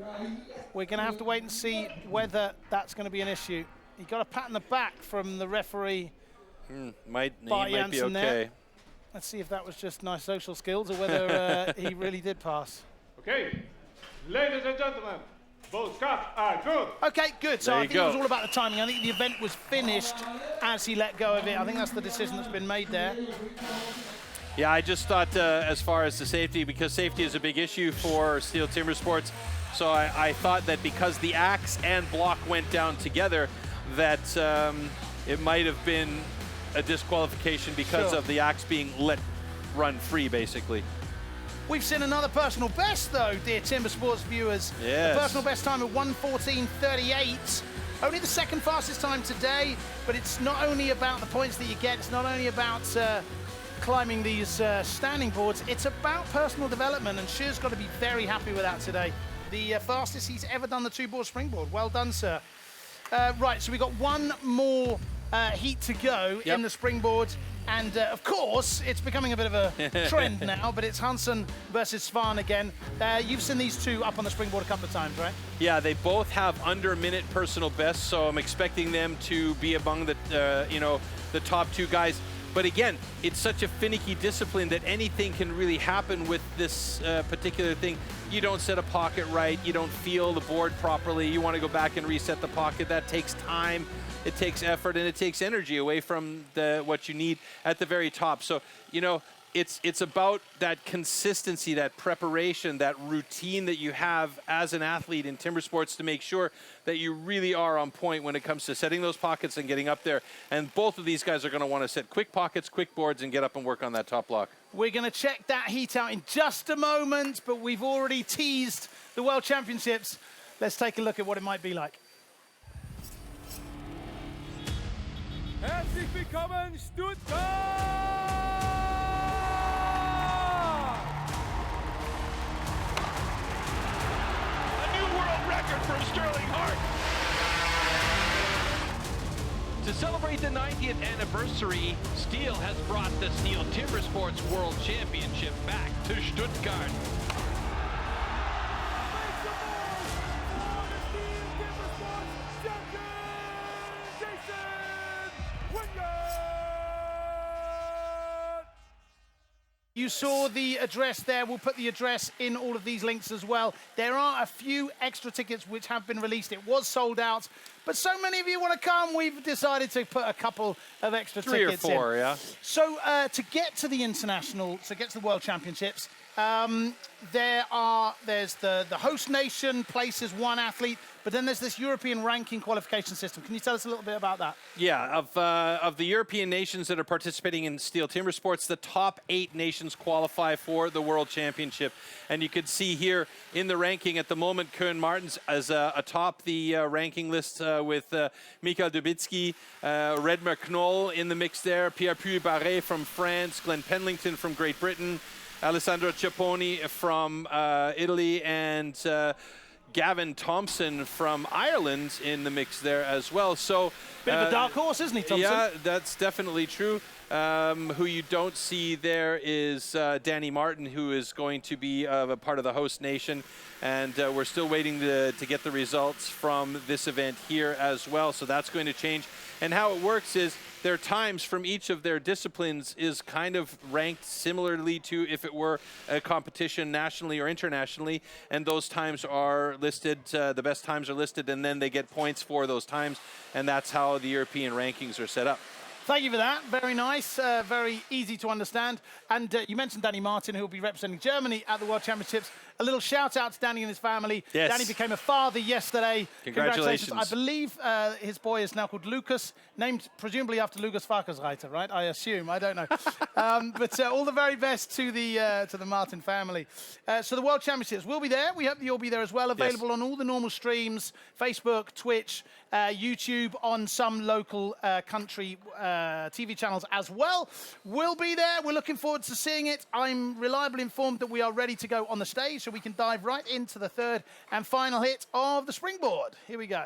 We're going to have to wait and see whether that's going to be an issue. He got a pat on the back from the referee. He might be okay. There. Let's see if that was just nice social skills or whether he really did pass. Okay, ladies and gentlemen, both cuts are good. Okay, good. So I think it was all about the timing. I think the event was finished as he let go of it. I think that's the decision that's been made there. Yeah, I just thought as far as the safety, because safety is a big issue for STIHL Timbersports, so I thought that because the axe and block went down together, that it might have been a disqualification because of the axe being let run free, basically. We've seen another personal best, though, dear Timber Sports viewers. Yes. The personal best time of 1:14.38. Only the second fastest time today, but it's not only about the points that you get, it's not only about climbing these standing boards, it's about personal development, and Shu's got to be very happy with that today. The fastest he's ever done the 2-board springboard. Well done, sir. Right, so we've got one more heat to go in the springboard. And of course, it's becoming a bit of a trend now, but it's Hansson versus Svan again. You've seen these two up on the springboard a couple of times, right? Yeah, they both have under-minute personal bests, so I'm expecting them to be among the, the top two guys. But again, it's such a finicky discipline that anything can really happen with this particular thing. You don't set a pocket right, you don't feel the board properly, you want to go back and reset the pocket. That takes time, it takes effort, and it takes energy away from what you need at the very top. So, it's about that consistency, that preparation, that routine that you have as an athlete in timber sports to make sure that you really are on point when it comes to setting those pockets and getting up there. And both of these guys are going to want to set quick pockets, quick boards, and get up and work on that top block. We're going to check that heat out in just a moment, but we've already teased the World Championships. Let's take a look at what it might be like. Herzlich willkommen, Stuttgart! Record for Sterling Hart. To celebrate the 90th anniversary, STIHL has brought the STIHL Timbersports World Championship back to Stuttgart. You saw the address there. We'll put the address in all of these links as well. There are a few extra tickets which have been released. It was sold out, but so many of you want to come, we've decided to put a couple of extra 3 tickets or 4, in. yeah. So to get to the international, to get to the World Championships, there's the host nation places one athlete, but then there's this European ranking qualification system. Can you tell us a little bit about that? Yeah, of the European nations that are participating in steel timber sports, the top 8 nations qualify for the World Championship. And you can see here in the ranking at the moment, Koen Martens is atop the ranking list with Mikael Dubitsky, Redmer Knoll in the mix there, Pierre Puy-Barré from France, Glenn Penlington from Great Britain, Alessandro Ciapponi from Italy, and Gavin Thompson from Ireland in the mix there as well. So bit of a dark horse, isn't he, Thompson? Yeah, that's definitely true. Who you don't see there is Danny Martin, who is going to be a part of the host nation. And we're still waiting to get the results from this event here as well. So that's going to change. And how it works is their times from each of their disciplines is kind of ranked similarly to if it were a competition nationally or internationally. And those times are listed, the best times are listed, and then they get points for those times. And that's how the European rankings are set up. Thank you for that. Very nice, very easy to understand. And you mentioned Danny Martin, who will be representing Germany at the World Championships. A little shout out to Danny and his family. Yes. Danny became a father yesterday. Congratulations. I believe his boy is now called Lucas, named presumably after Lucas Farkersreiter, right? I assume. I don't know. But all the very best to the Martin family. So the World Championships will be there. We hope you'll be there as well. Available on all the normal streams, Facebook, Twitch, YouTube, on some local country TV channels as well. We'll be there. We're looking forward to seeing it. I'm reliably informed that we are ready to go on the stage, so we can dive right into the third and final hit of the Springboard. Here we go.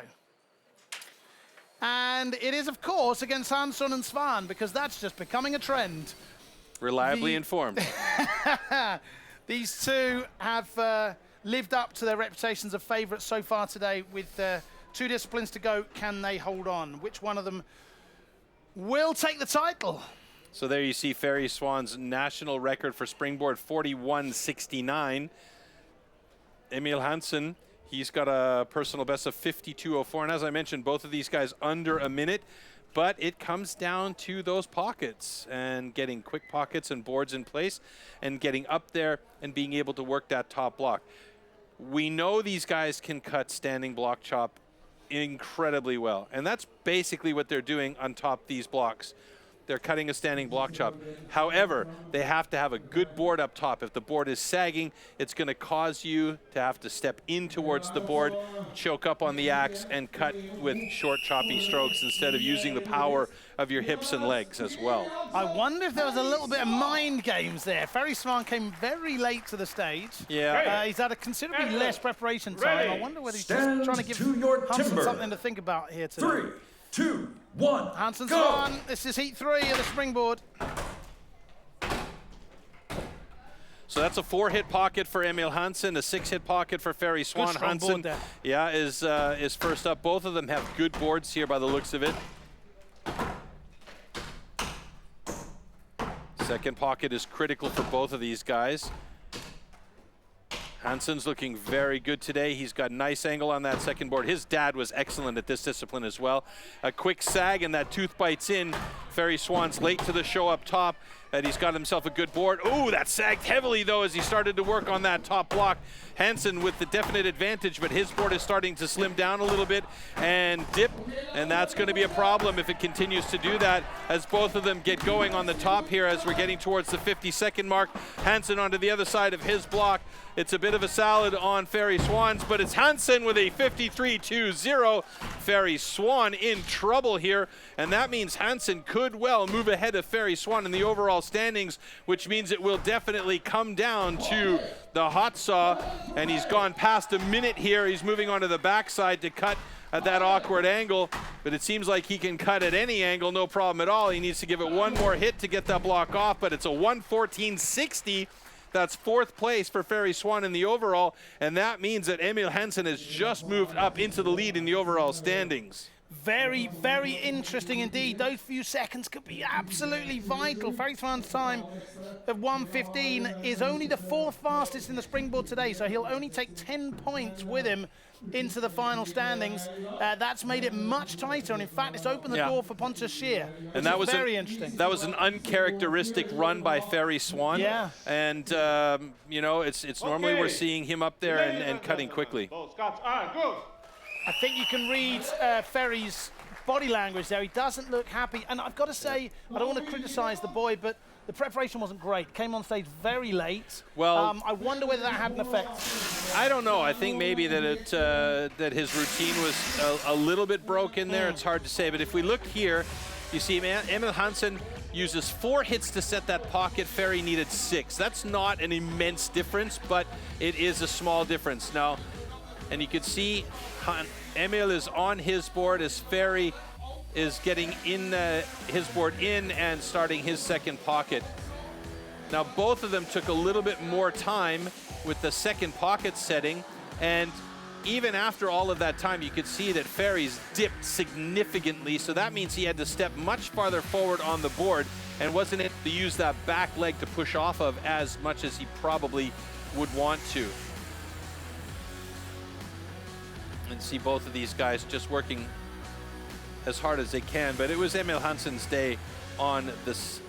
And it is, of course, against Hansson and Svan, because that's just becoming a trend. Reliably informed. These two have lived up to their reputations of favourites so far today with 2 disciplines to go. Can they hold on? Which one of them will take the title? So there you see Ferry Svan's national record for Springboard, 41.69. Emil Hansson, he's got a personal best of 52.04. And as I mentioned, both of these guys under a minute. But it comes down to those pockets and getting quick pockets and boards in place and getting up there and being able to work that top block. We know these guys can cut standing block chop incredibly well. And that's basically what they're doing on top these blocks. They're cutting a standing block chop. However, they have to have a good board up top. If the board is sagging, it's going to cause you to have to step in towards the board, choke up on the axe, and cut with short, choppy strokes instead of using the power of your hips and legs as well. I wonder if there was a little bit of mind games there. Ferry Svan came very late to the stage. Yeah. He's had a considerably less preparation time. I wonder whether he's just trying to give Hansson something to think about here today. 3, 2, 1, Hansson's go! on. This is heat 3 of the Springboard. So that's a 4-hit pocket for Emil Hansson, a 6-hit pocket for Ferry Svan. Hansson, yeah, is first up. Both of them have good boards here by the looks of it. Second pocket is critical for both of these guys. Hansson's looking very good today. He's got nice angle on that second board. His dad was excellent at this discipline as well. A quick sag and that tooth bites in. Ferry Svan's late to the show up top, and he's got himself a good board. Ooh, that sagged heavily though as he started to work on that top block. Hansson with the definite advantage, but his board is starting to slim down a little bit and dip, and that's going to be a problem if it continues to do that as both of them get going on the top here as we're getting towards the 50-second mark. Hansson onto the other side of his block. It's a bit of a salad on Ferry Svan's, but it's Hansson with a 53-2-0. Ferry Svan in trouble here, and that means Hansson could well move ahead of Ferry Svan in the overall standings, which means it will definitely come down to the hot saw, and he's gone past a minute here. He's moving onto the backside to cut at that awkward angle, but it seems like he can cut at any angle, no problem at all. He needs to give it one more hit to get that block off, but it's a 114.60. That's 4th place for Ferry Svan in the overall, and that means that Emil Hansson has just moved up into the lead in the overall standings. Very, very interesting indeed. Those few seconds could be absolutely vital. Ferry Svan's time of 1:15 is only the 4th fastest in the Springboard today, so he'll only take 10 points with him into the final standings. That's made it much tighter, and in fact, it's opened the door for Pontus Scheer, and that was very interesting. That was an uncharacteristic run by Ferry Svan. Yeah. And, you know, it's normally we're seeing him up there and cutting quickly. Both Scots are good. I think you can read Ferry's body language there. He doesn't look happy. And I've got to say, I don't want to criticize the boy, but the preparation wasn't great. Came on stage very late. Well, I wonder whether that had an effect. I don't know. I think maybe that that his routine was a little bit broken there. It's hard to say. But if we look here, you see Emil Hansson uses 4 hits to set that pocket. Ferry needed 6. That's not an immense difference, but it is a small difference. Now, and you can see Emil is on his board as Ferry is getting in his board in and starting his second pocket. Now both of them took a little bit more time with the second pocket setting, and even after all of that time you could see that Ferry's dipped significantly, so that means he had to step much farther forward on the board and wasn't able to use that back leg to push off of as much as he probably would want to. And see both of these guys just working as hard as they can, but it was Emil Hansson's day on this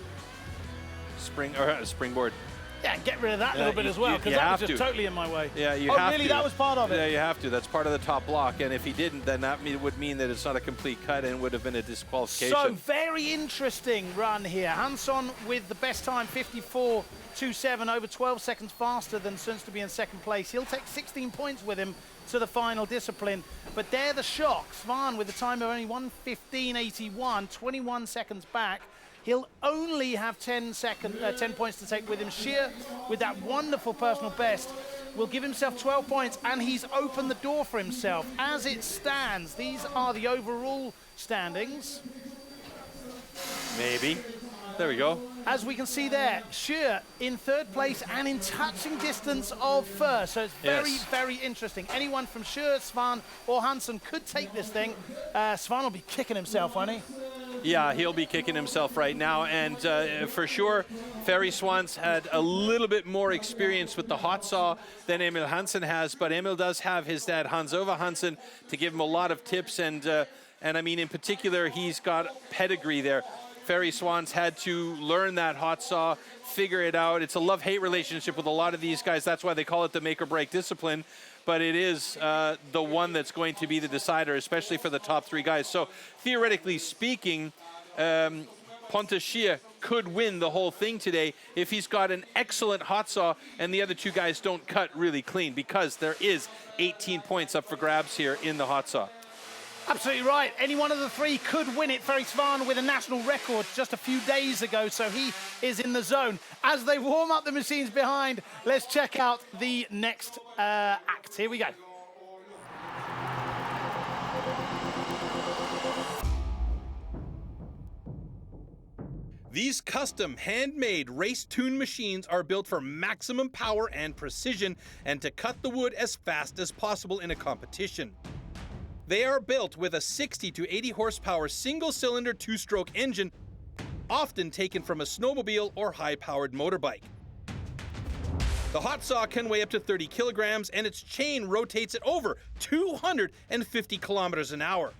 springboard. Yeah, get rid of that little bit as well, because that was just totally in my way. Yeah, you have to. Oh, really? That was part of it? Yeah, you have to. That's part of the top block, and if he didn't, then that would mean that it's not a complete cut and would have been a disqualification. So, very interesting run here. Hansson with the best time, 54.27, over 12 seconds faster than Sunds to be in second place. He'll take 16 points with him to the final discipline. But they're the shocks. Svan with a time of only 1:15.81, 21 seconds back. He'll only have 10 points to take with him. Scheer, with that wonderful personal best, will give himself 12 points, and he's opened the door for himself. As it stands, these are the overall standings. Maybe. There we go. As we can see there, Scheer in 3rd place and in touching distance of first. So it's very, very interesting. Anyone from Scheer, Svan, or Hansson could take this thing. Svan will be kicking himself, won't he? Yeah, he'll be kicking himself right now, and for sure, Ferry Svan's had a little bit more experience with the hot saw than Emil Hansson has, but Emil does have his dad, Hans-Ove Hansson, to give him a lot of tips, and I mean, in particular, he's got pedigree there. Ferry Svan's had to learn that hot saw, figure it out. It's a love-hate relationship with a lot of these guys. That's why they call it the make-or-break discipline. But it is the one that's going to be the decider, especially for the top 3 guys. So theoretically speaking, Pontus Scheer could win the whole thing today if he's got an excellent hot saw and the other 2 guys don't cut really clean, because there is 18 points up for grabs here in the hot saw. Absolutely right. Any one of the 3 could win it. Ferry Svan with a national record just a few days ago, so he is in the zone. As they warm up the machines behind, let's check out the next act. Here we go. These custom handmade race-tuned machines are built for maximum power and precision and to cut the wood as fast as possible in a competition. They are built with a 60 to 80 horsepower single-cylinder 2-stroke engine, often taken from a snowmobile or high-powered motorbike. The hot saw can weigh up to 30 kilograms and its chain rotates at over 250 kilometers an hour.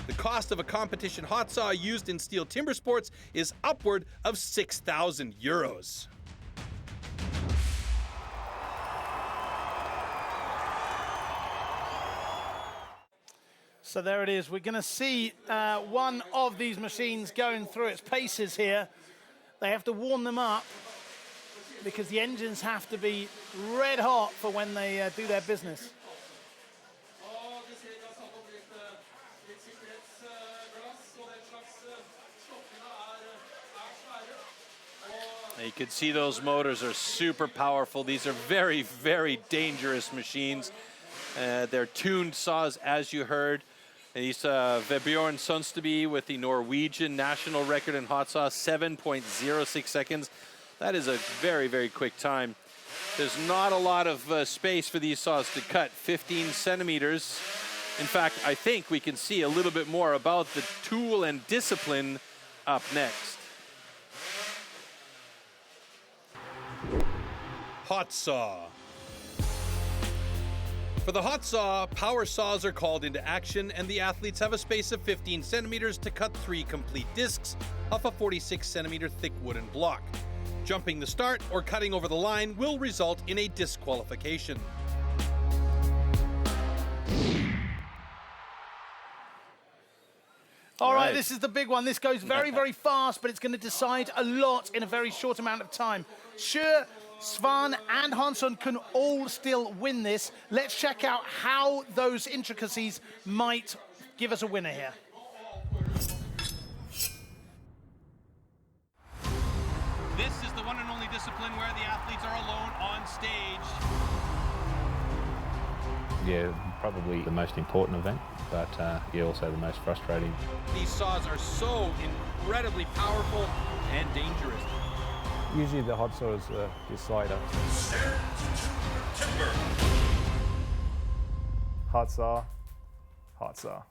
The cost of a competition hot saw used in STIHL Timbersports is upward of 6,000 euros. So there it is. We're going to see one of these machines going through its paces here. They have to warm them up because the engines have to be red hot for when they do their business. You can see those motors are super powerful. These are very, very dangerous machines. They're tuned saws, as you heard. He's Vebjorn Sundsteby with the Norwegian national record in hot saw, 7.06 seconds. That is a very, very quick time. There's not a lot of space for these saws to cut. 15 centimeters In fact, I think we can see a little bit more about the tool and discipline up next. Hot saw. For the hot saw, power saws are called into action, and the athletes have a space of 15 centimeters to cut 3 complete discs off a 46 centimeter thick wooden block. Jumping the start or cutting over the line will result in a disqualification. All right, this is the big one. This goes very, very fast, but it's going to decide a lot in a very short amount of time. Sure, Svan and Hansson can all still win this. Let's check out how those intricacies might give us a winner here. This is the one and only discipline where the athletes are alone on stage. Yeah, probably the most important event, but yeah, also the most frustrating. These saws are so incredibly powerful and dangerous. Usually the hot saw is the decider. Hot saw, hot saw.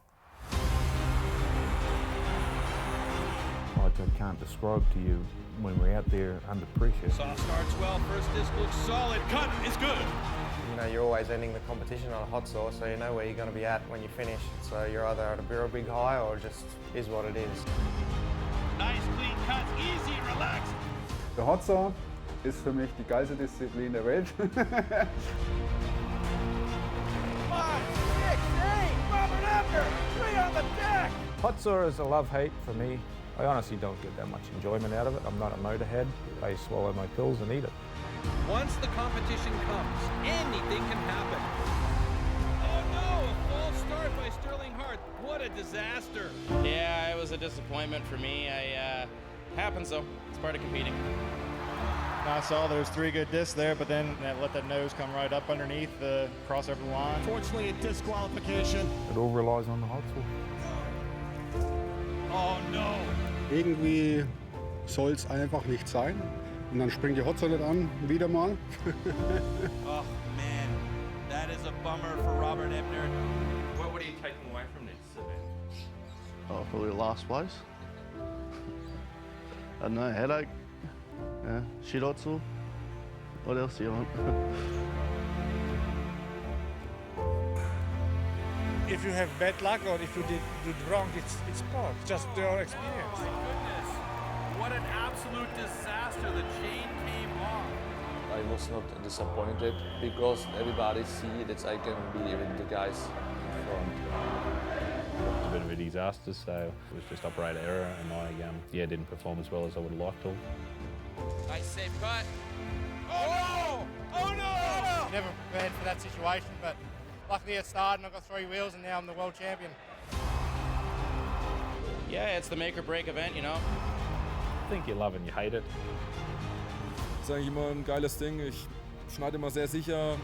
Like I can't describe to you when we're out there under pressure. Saw starts well, first disc looks solid, cut is good. You know, you're always ending the competition on a hot saw, so you know where you're going to be at when you finish. So you're either at a real big high or just is what it is. Nice clean cuts, easy, relaxed. Der Hot Saw ist für mich die geilste Disziplin der Welt. 5, 6, 8, Robert Ebner, 3 on the deck. Hot saw is a love-hate for me. I honestly don't get that much enjoyment out of it. I'm not a motorhead. I swallow my pills and eat it. Once the competition comes, anything can happen. Oh no, a false start by Sterling Hart. What a disaster. Yeah, it was a disappointment for me. Happens though, it's part of competing. I saw there's 3 good discs there, but then let that nose come right up underneath the crossover line. Unfortunately, a disqualification. It all relies on the hot saw. Oh no. Irgendwie soll es einfach nicht sein. Und dann springt die Hot Saw nicht an, wieder mal. Oh man, that is a bummer for Robert Ebner. What are you taking away from this event? Oh, probably last place. I don't know, headache. Yeah, shit hot saw. What else do you want? If you have bad luck or if you did wrong, it's part, just your experience. Oh my goodness, what an absolute disaster, the chain came off. I was not disappointed because everybody see that I can be with the guys in front. It was a bit of a disaster, so it was just operator error, and I didn't perform as well as I would have liked to. Nice safe cut. Oh no! Oh no! Never prepared for that situation, but luckily it started and I got 3 wheels and now I'm the world champion. Yeah, it's the make or break event, you know. I think you love it and you hate it. Das ist eigentlich immer ein geiles Ding. Ich schneide immer sehr sicher.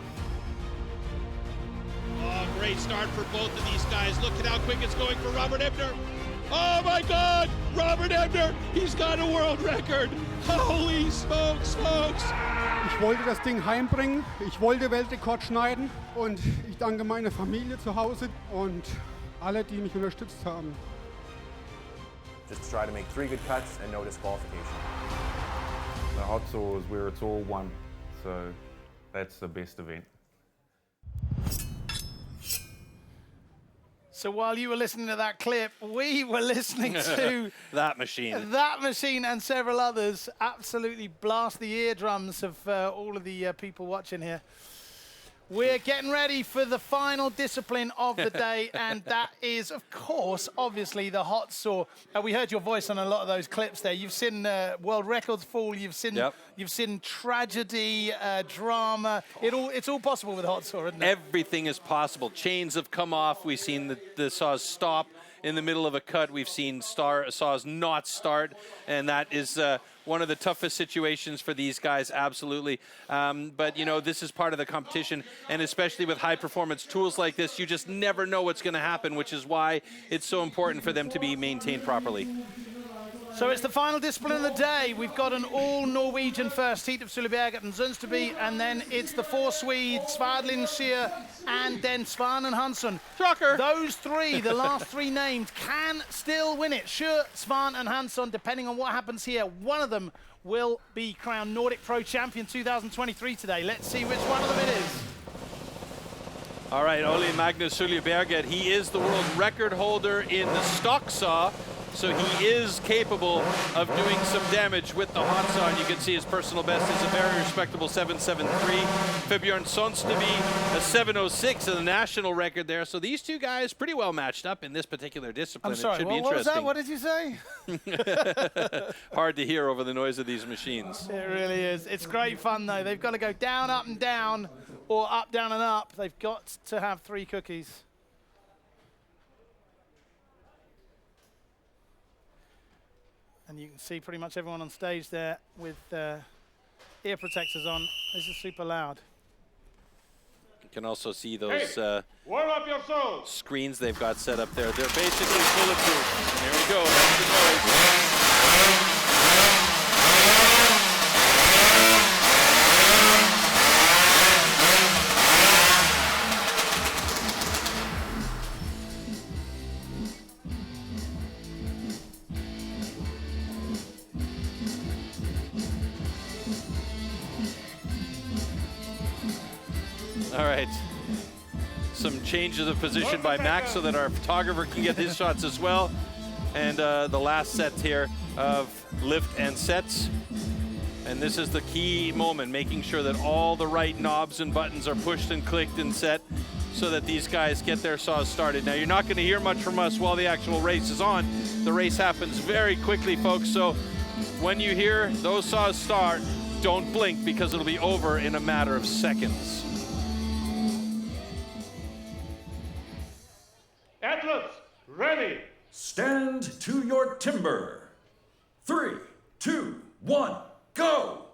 Oh, great start for both of these guys. Look at how quick it's going for Robert Ebner. Oh my God, Robert Ebner, he's got a world record. Holy smokes, folks. Ich wollte das Ding heimbringen, ich wollte Weltrekord schneiden und ich danke meiner Familie zu Hause und alle, die mich unterstützt haben. Just try to make 3 good cuts and no disqualification. The hot saw is where it's all won, so that's the best event. So while you were listening to that clip, we were listening to that machine. That machine and several others absolutely blast the eardrums of all of the people watching here. We're getting ready for the final discipline of the day, and that is, of course, obviously the hot saw. We heard your voice on a lot of those clips there. You've seen world records fall. You've seen tragedy, drama. It's all possible with a hot saw, isn't it? Everything is possible. Chains have come off. We've seen the saws stop in the middle of a cut. We've seen saws not start, and that is one of the toughest situations for these guys, absolutely. But, you know, this is part of the competition, and especially with high-performance tools like this, you just never know what's going to happen, which is why it's so important for them to be maintained properly. So it's the final discipline of the day. We've got an all-Norwegian first heat of Sulleberget and Zundsteby, and then it's the 4 Swedes, Svadlin, Scheer, and then Svan and Hansson. Shocker! Those 3, the last 3 named, can still win it. Scheer, Svan, and Hansson, depending on what happens here, one of them will be crowned Nordic Pro Champion 2023 today. Let's see which one of them it is. All right, Ole Magnus Sulleberget, he is the world record holder in the stock saw, so he is capable of doing some damage with the hot saw, and you can see his personal best is a very respectable 7.73. Fabjørn Zundsteby, a 7.06 and the national record there. So these two guys pretty well matched up in this particular discipline. I'm sorry, it should be what was interesting. that? What did you say? Hard to hear over the noise of these machines. It really is. It's great fun, though. They've got to go down, up, and down, or up, down, and up. They've got to have 3 cookies. And you can see pretty much everyone on stage there with ear protectors on. This is super loud. You can also see those warm up your soul. screens they've got set up there. They're basically bulletproof. There we go. That's the noise. All right, some changes of position by Max so that our photographer can get his shots as well. And the last set here of lift and sets. And this is the key moment, making sure that all the right knobs and buttons are pushed and clicked and set so that these guys get their saws started. Now, you're not going to hear much from us while the actual race is on. The race happens very quickly, folks. So when you hear those saws start, don't blink because it'll be over in a matter of seconds. Athletes, ready. Stand to your timber. 3, 2, 1, go!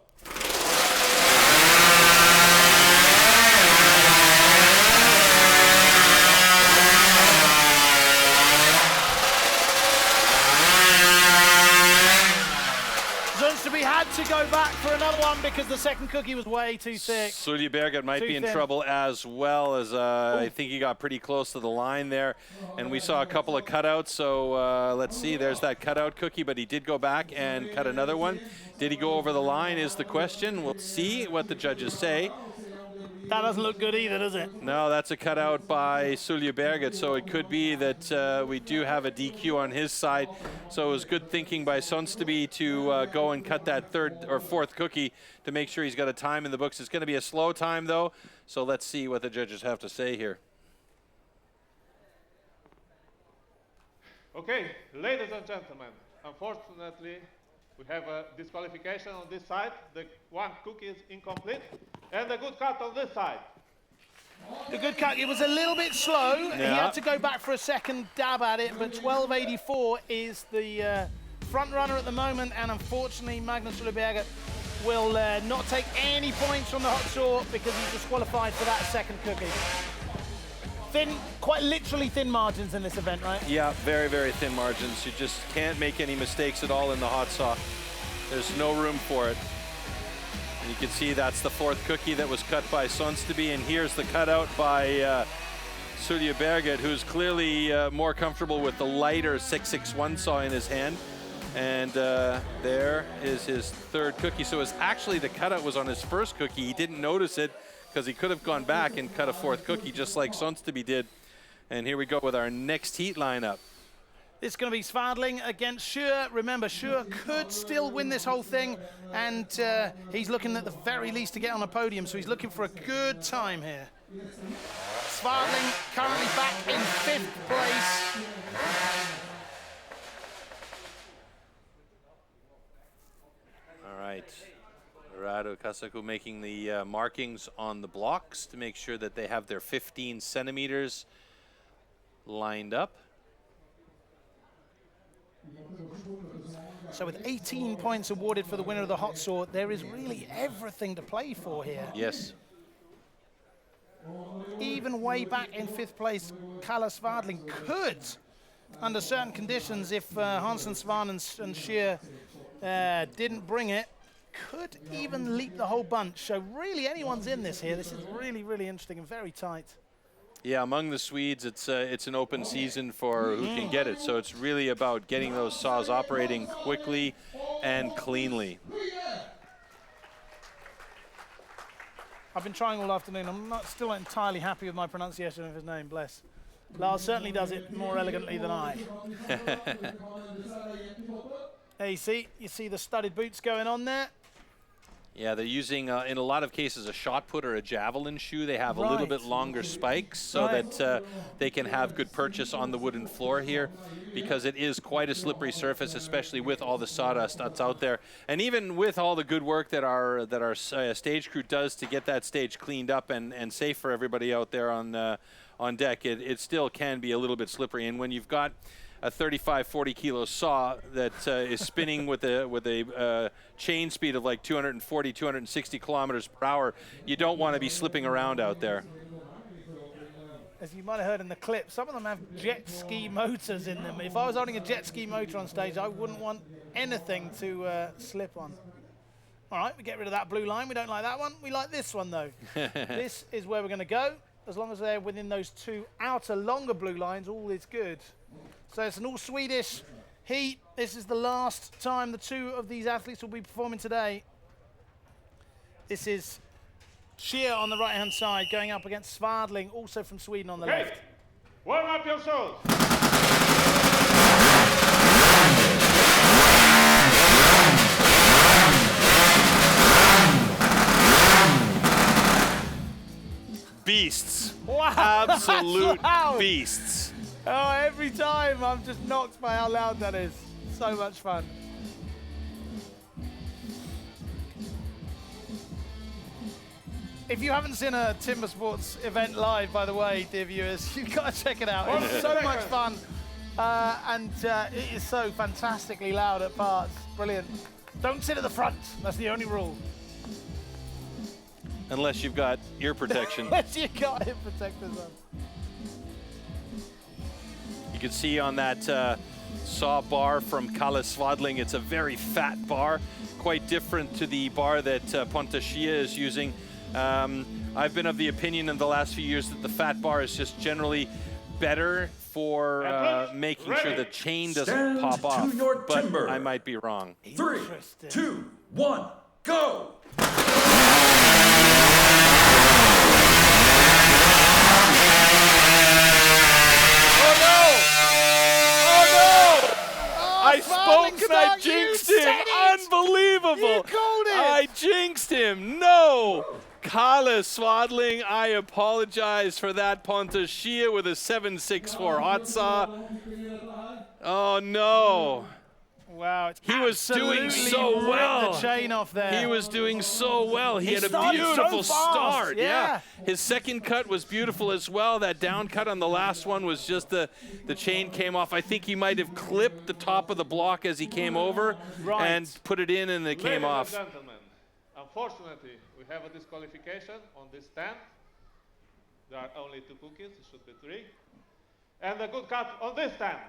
Zundsteby had to go back for another one because the second cookie was way too thick. Sulleberget might be in trouble as well, as I think he got pretty close to the line there. And we saw a couple of cutouts, so let's see. There's that cutout cookie, but he did go back and cut another one. Did he go over the line is the question. We'll see what the judges say. That doesn't look good either, does it? No, that's a cutout by Sulleberget, so it could be that we do have a DQ on his side. So it was good thinking by Zundsteby to go and cut that 3rd or 4th cookie to make sure he's got a time in the books. It's going to be a slow time, though, so let's see what the judges have to say here. Okay, ladies and gentlemen, unfortunately, we have a disqualification on this side. The 1 cookie is incomplete. And a good cut on this side. The good cut, it was a little bit slow. Yeah. He had to go back for a second dab at it, but 12.84 is the front runner at the moment, and unfortunately, Magnus Sulleberget will not take any points from the hot saw because he's disqualified for that second cookie. Thin, quite literally thin margins in this event, right? Yeah, very, very thin margins. You just can't make any mistakes at all in the hot saw. There's no room for it. And you can see that's the 4th cookie that was cut by Zundsteby, and here's the cutout by Sulleberget, who's clearly more comfortable with the lighter 661 saw in his hand. And there is his 3rd cookie. So it's actually the cutout was on his 1st cookie. He didn't notice it because he could have gone back and cut a 4th cookie just like Zundsteby did. And here we go with our next heat lineup. It's going to be Svadling against Scheer. Remember, Scheer could still win this whole thing, and he's looking at the very least to get on a podium, so he's looking for a good time here. Svadling currently back in 5th place. All right. Rado Kasaku making the markings on the blocks to make sure that they have their 15 centimeters lined up. So with 18 points awarded for the winner of the hot saw, there is really everything to play for here. Yes. Even way back in 5th place, Kalle Svadling could under certain conditions, if Hansson, Svan and Shear didn't bring it, could even leap the whole bunch. So really anyone's in this here. This is really, really interesting and very tight. Yeah, among the Swedes, it's an open season for who can get it. So it's really about getting those saws operating quickly and cleanly. I've been trying all afternoon. I'm still not entirely happy with my pronunciation of his name, bless. Lars certainly does it more elegantly than I. There you see the studded boots going on there. Yeah, they're using, in a lot of cases, a shot put or a javelin shoe. They have a little bit longer spikes so that they can have good purchase on the wooden floor here, because it is quite a slippery surface, especially with all the sawdust that's out there. And even with all the good work that our stage crew does to get that stage cleaned up and safe for everybody out there on deck, it still can be a little bit slippery. And when you've got a 35, 40 kilo saw that is spinning with a chain speed of like 240, 260 kilometers per hour, you don't want to be slipping around out there. As you might have heard in the clip, some of them have jet ski motors in them. If I was holding a jet ski motor on stage, I wouldn't want anything to slip on. All right, we get rid of that blue line. We don't like that one. We like this one, though. This is where we're going to go. As long as they're within those two outer longer blue lines, all is good. So it's an all-Swedish heat. This is the last time the two of these athletes will be performing today. This is Shear on the right-hand side going up against Svadling, also from Sweden, on the left. Warm up your souls. Beasts. Wow. Absolute beasts. Oh, every time I'm just knocked by how loud that is. So much fun. If you haven't seen a Timber Sports event live, by the way, dear viewers, you've got to check it out. It's so much fun. And it is so fantastically loud at parts. Brilliant. Don't sit at the front. That's the only rule. Unless you've got ear protection. Unless you've got ear protectors on. You can see on that saw bar from Kalle Svadling, it's a very fat bar, quite different to the bar that Pontus Schia is using. I've been of the opinion in the last few years that the fat bar is just generally better for making sure the chain doesn't pop off, but I might be wrong. 3, 2, 1, go! I spoke and I jinxed him. Unbelievable. You called it. I jinxed him. No. Kalle Svadling, I apologize for that. Pontus Schia with a 7.64 hot saw. Oh, no. Wow, he was doing so well. The chain off there. He was doing so well. He had a beautiful start. Yeah. His second cut was beautiful as well. That down cut on the last one was just the chain came off. I think he might have clipped the top of the block as he came over and put it in, and it came off. Ladies and gentlemen, unfortunately, we have a disqualification on this stand. There are only 2 cookies. It should be 3. And a good cut on this stand.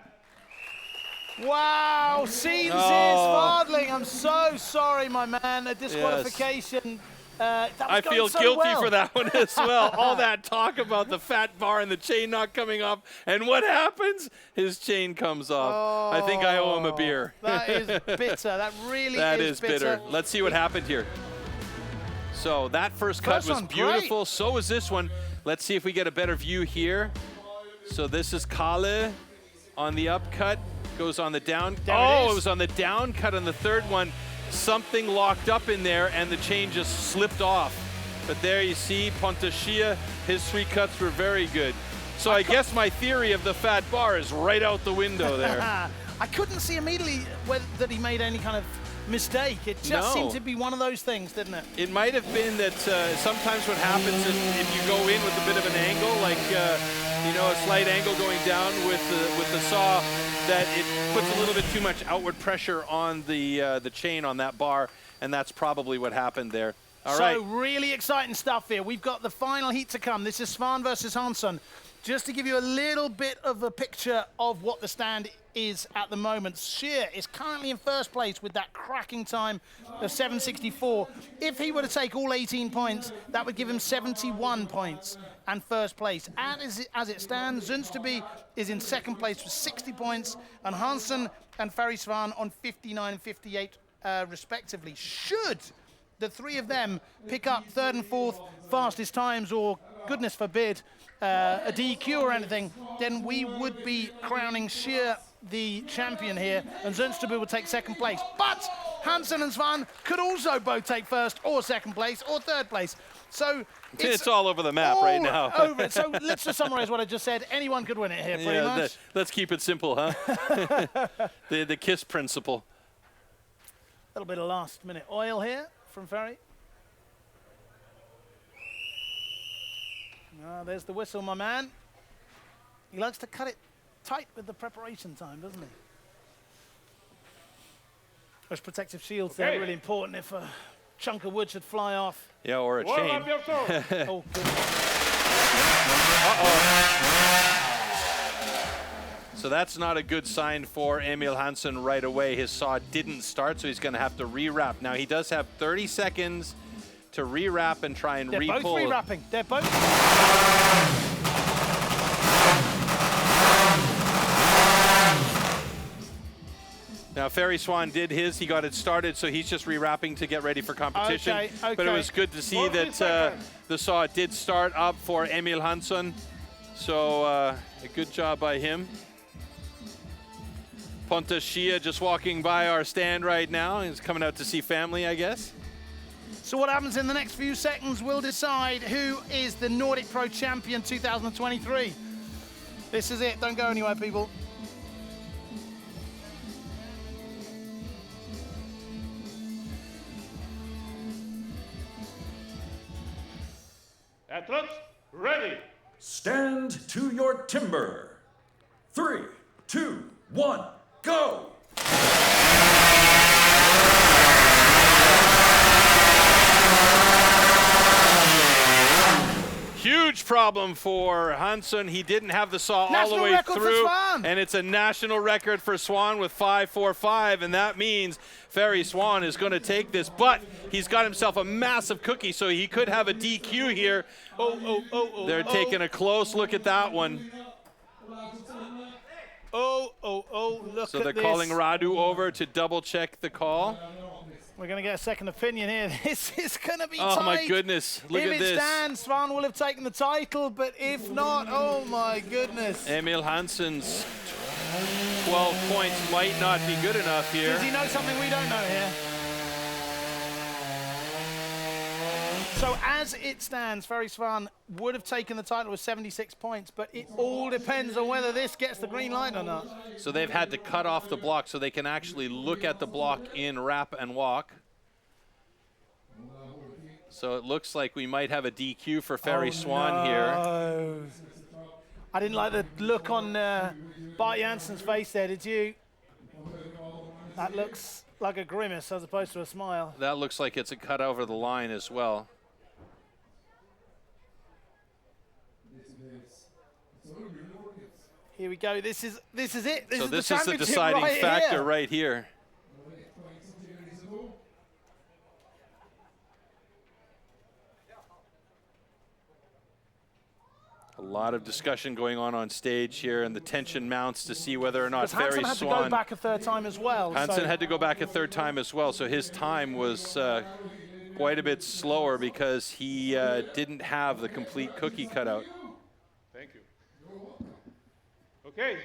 Wow, scenes here, Svadling. I'm so sorry, my man. A disqualification. Yes. I feel guilty for that one as well. All that talk about the fat bar and the chain not coming off, and what happens? His chain comes off. I think I owe him a beer. That is bitter. That really is bitter. Let's see what happened here. So that first cut was beautiful. Great. So was this one. Let's see if we get a better view here. So this is Kalle on the upcut. Goes on the down. It was on the down cut on the third one. Something locked up in there, and the chain just slipped off. But there you see Pontus Schia, his 3 cuts were very good. So I guess my theory of the fat bar is right out the window there. I couldn't see immediately that he made any kind of mistake. It just seemed to be one of those things, didn't it? It might have been that sometimes what happens is if you go in with a bit of an angle, like a slight angle going down with the saw, that it puts a little bit too much outward pressure on the chain on that bar, and that's probably what happened there. All so right. really exciting stuff here. We've got the final heat to come. This is Svan versus Hansson. Just to give you a little bit of a picture of what the stand is at the moment. Shear is currently in first place with that cracking time of 7:64. If he were to take all 18 points, that would give him 71 points and first place. And as it stands, Zundsterby is in second place with 60 points, and Hansson and Ferry Svan on 59 and 58 respectively. Should the three of them pick up third and fourth fastest times, or goodness forbid, a DQ or anything, then we would be crowning Shear the champion here, and Zundsterby will take second place. But Hansson and Svan could also both take first or second place or third place. So it's all over the map right now. Over. So let's just summarize what I just said. Anyone could win it here, pretty much. Let's keep it simple, huh? the KISS principle. A little bit of last-minute oil here from Ferry. There's the whistle, my man. He likes to cut it tight with the preparation time, doesn't he? Those protective shields, they're really important if a chunk of wood should fly off. Yeah, or a chain. Oh, good. So that's not a good sign for Emil Hansson right away. His saw didn't start, so he's going to have to rewrap. Now, he does have 30 seconds to rewrap and try and re-pull. They're both rewrapping. They're both. Now, Ferry Svan did his. He got it started, so he's just rewrapping to get ready for competition. Okay. But it was good to see that the saw did start up for Emil Hansson. So a good job by him. Pontus Shia just walking by our stand right now. He's coming out to see family, I guess. So what happens in the next few seconds will decide who is the Nordic Pro Champion 2023. This is it. Don't go anywhere, people. Athletes, ready. Stand to your timber. 3, 2, 1, go! Huge problem for Hansson. He didn't have the saw all the way through, and it's a national record for Svan with 5.45, and that means Ferry Svan is going to take this, but he's got himself a massive cookie, so he could have a DQ here. They're taking a close look at that one. Look so at they're this. calling Radu over to double check the call. We're going to get a second opinion here. This is going to be tight. Oh, my goodness. Look at this. If it stands, Svan will have taken the title, but if not, oh, my goodness. Emil Hansson's 12 points might not be good enough here. Does he know something we don't know here? So as it stands, Ferry Svan would have taken the title with 76 points, but it all depends on whether this gets the green light or not. So they've had to cut off the block so they can actually look at the block in wrap and walk. So it looks like we might have a DQ for Ferry Svan here. I didn't like the look on Bart Jansson's face there, did you? That looks like a grimace as opposed to a smile. That looks like it's a cut over the line as well. Here we go. This is it. So this is the deciding factor right here. A lot of discussion going on stage here, and the tension mounts to see whether or not Ferry Svan. Hansson had to go back a third time as well. Hansson had to go back a third time as well, so his time was quite a bit slower because he didn't have the complete cookie cutout. Thank you. Okay,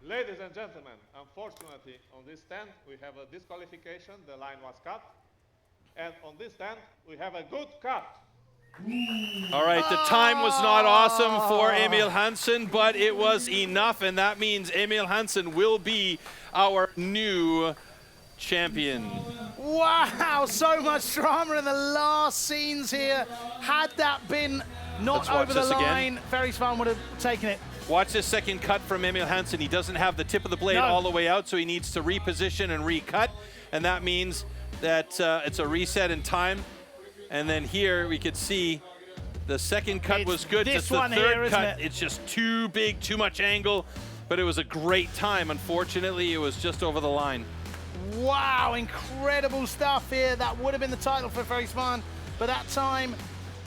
ladies and gentlemen, unfortunately on this stand we have a disqualification, the line was cut. And on this stand we have a good cut. All right, the time was not awesome for Emil Hansson, but it was enough, and that means Emil Hansson will be our new champion. Wow, so much drama in the last scenes here. Had that been not over the line, Ferry Svan would have taken it. Watch this second cut from Emil Hansson. He doesn't have the tip of the blade all the way out, so he needs to reposition and recut, and that means that it's a reset in time. And then here we could see the second cut was good. This Just the one third here, isn't cut, it? it's just too big, too much angle. But it was a great time. Unfortunately, it was just over the line. Wow, incredible stuff here. That would have been the title for Ferry Svan, but that time,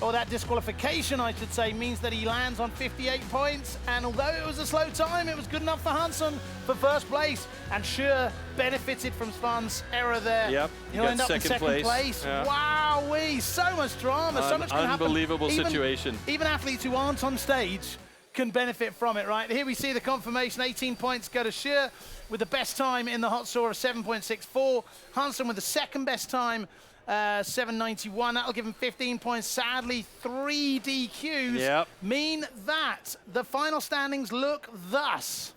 or that disqualification, I should say, means that he lands on 58 points. And although it was a slow time, it was good enough for Hansson for first place. And Sure benefited from Svan's error there. Yep, He'll end up in second place. Yeah. Wow-wee, so much drama, so much can happen. Unbelievable situation. Even athletes who aren't on stage can benefit from it, right? Here we see the confirmation. 18 points go to Sure with the best time in the hot saw of 7.64. Hansson with the second best time, 7.91. That'll give him 15 points. Sadly, 3 DQs mean that the final standings look thus.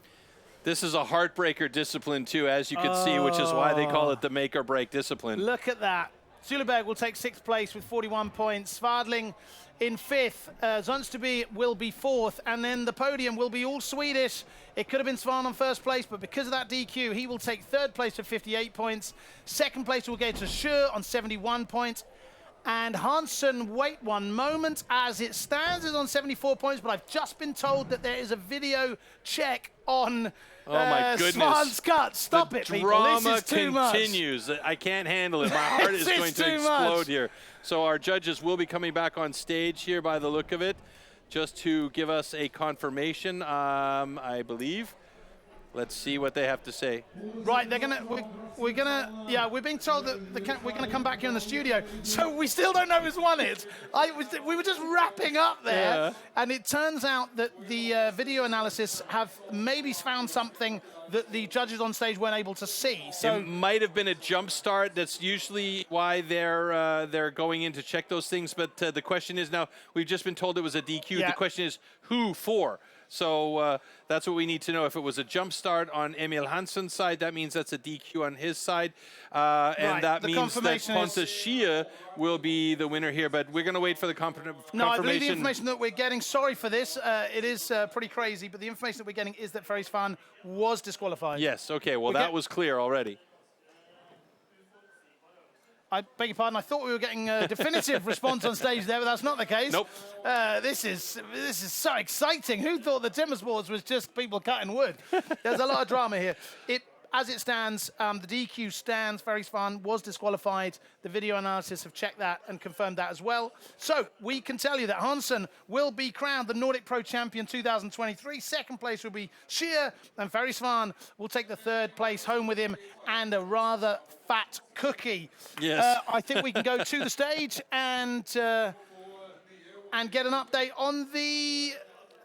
This is a heartbreaker discipline too, as you can see, which is why they call it the make or break discipline. Look at that. Zuleberg will take 6th place with 41 points. Svadling in 5th. Zonsterby will be 4th. And then the podium will be all Swedish. It could have been Svan on 1st place, but because of that DQ, he will take 3rd place with 58 points. 2nd place will go to Sure on 71 points. And Hansson, wait one moment, as it stands, is on 74 points, but I've just been told that there is a video check on Svan's cut. Stop it, people. This is too much. Drama continues. I can't handle it. My heart is going to explode here. So our judges will be coming back on stage here by the look of it, just to give us a confirmation, I believe. Let's see what they have to say. Right, we're being told that we're gonna come back here in the studio, so we still don't know who's won it. We were just wrapping up there, and it turns out that the video analysis have maybe found something that the judges on stage weren't able to see. So it might have been a jump start. That's usually why they're going in to check those things. But the question is now, we've just been told it was a DQ. The question is, who for? So that's what we need to know. If it was a jump start on Emil Hansson's side, that means that's a DQ on his side. And that means that Pontus Schie will be the winner here. But we're going to wait for the confirmation. No, I believe the information that we're getting, sorry for this, it is pretty crazy, but the information that we're getting is that Ferry Svan was disqualified. Yes, okay, well, that was clear already. I beg your pardon, I thought we were getting a definitive response on stage there, but that's not the case. Nope. This is so exciting. Who thought the Timbersports was just people cutting wood? There's a lot of drama here. As it stands, the DQ stands. Ferry Svan was disqualified. The video analysis have checked that and confirmed that as well. So we can tell you that Hansson will be crowned the Nordic Pro Champion 2023. 2nd place will be Schie, and Ferry Svan will take the 3rd place home with him and a rather fat cookie. Yes. I think we can go to the stage and get an update on the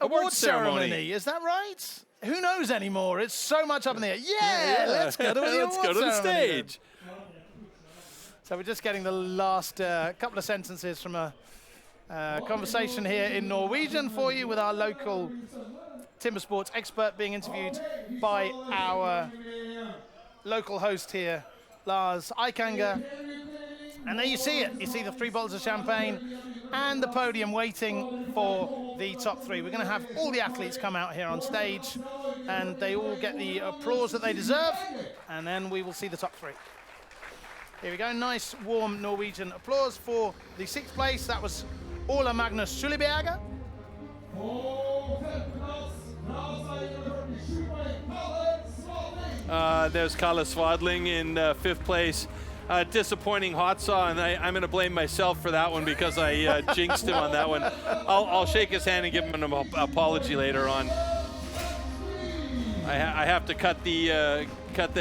award ceremony. Is that right? Who knows anymore? It's so much up in the air. Yeah, let's go to the stage. So we're just getting the last couple of sentences from a conversation here in Norwegian for you with our local timber sports expert being interviewed by our local host here, Lars Eikanger. And there you see it. You see the 3 bottles of champagne and the podium waiting for the top 3. We're going to have all the athletes come out here on stage, and they all get the applause that they deserve, and then we will see the top 3. Here we go. Nice, warm Norwegian applause for the 6th place. That was Ola Magnus Suleberger. There's Kalle Svadling in 5th place. Disappointing hot saw, and I'm going to blame myself for that one because I jinxed him on that one. I'll shake his hand and give him an apology later on. I have to cut the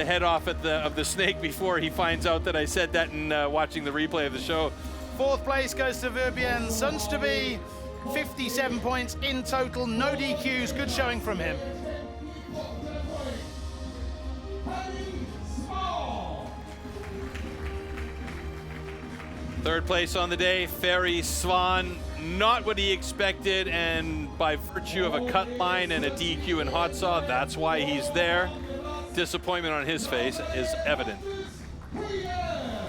head off of the snake before he finds out that I said that in watching the replay of the show. 4th place goes to Verbjørn Sundsteby. 57 points in total, no DQs. Good showing from him. Third place on the day, Ferry Svan. Not what he expected, and by virtue of a cut line and a DQ in hot saw, that's why he's there. Disappointment on his face is evident.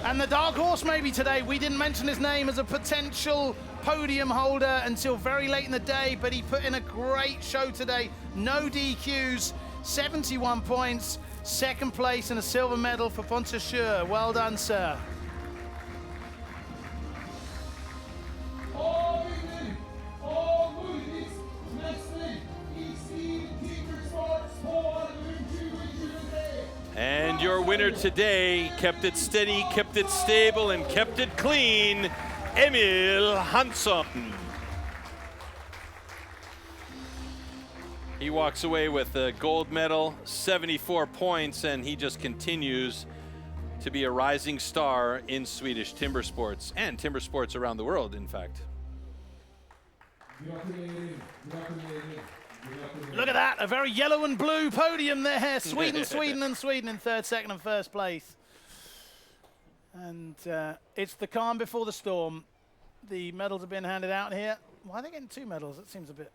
And the dark horse maybe today, we didn't mention his name as a potential podium holder until very late in the day, but he put in a great show today. No DQs, 71 points, 2nd place and a silver medal for Pontus Schie. Well done, sir. your winner today, kept it steady, kept it stable, and kept it clean, Emil Hansson. He walks away with a gold medal, 74 points, and he just continues to be a rising star in Swedish timber sports and timber sports around the world, in fact. Look at that, a very yellow and blue podium there. Sweden, Sweden, and Sweden in third, second, and first place. And it's the calm before the storm. The medals are being handed out here. Why are they getting 2 medals? It seems a bit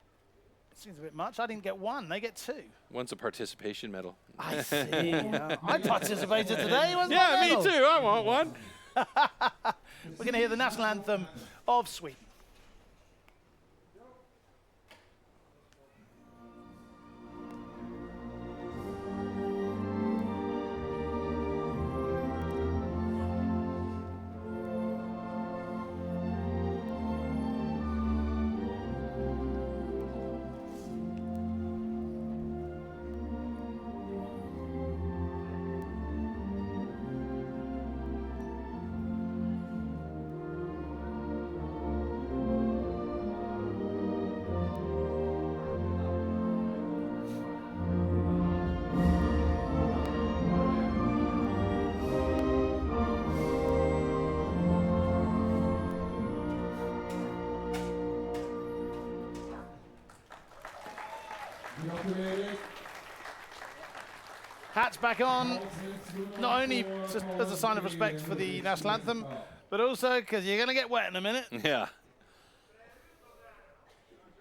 much. I didn't get 1. They get 2. One's a participation medal. I see. I participated today. Yeah, me too. I want one. We're going to hear the national anthem of Sweden. Hats back on, not only just as a sign of respect for the national anthem, but also because you're going to get wet in a minute. Yeah.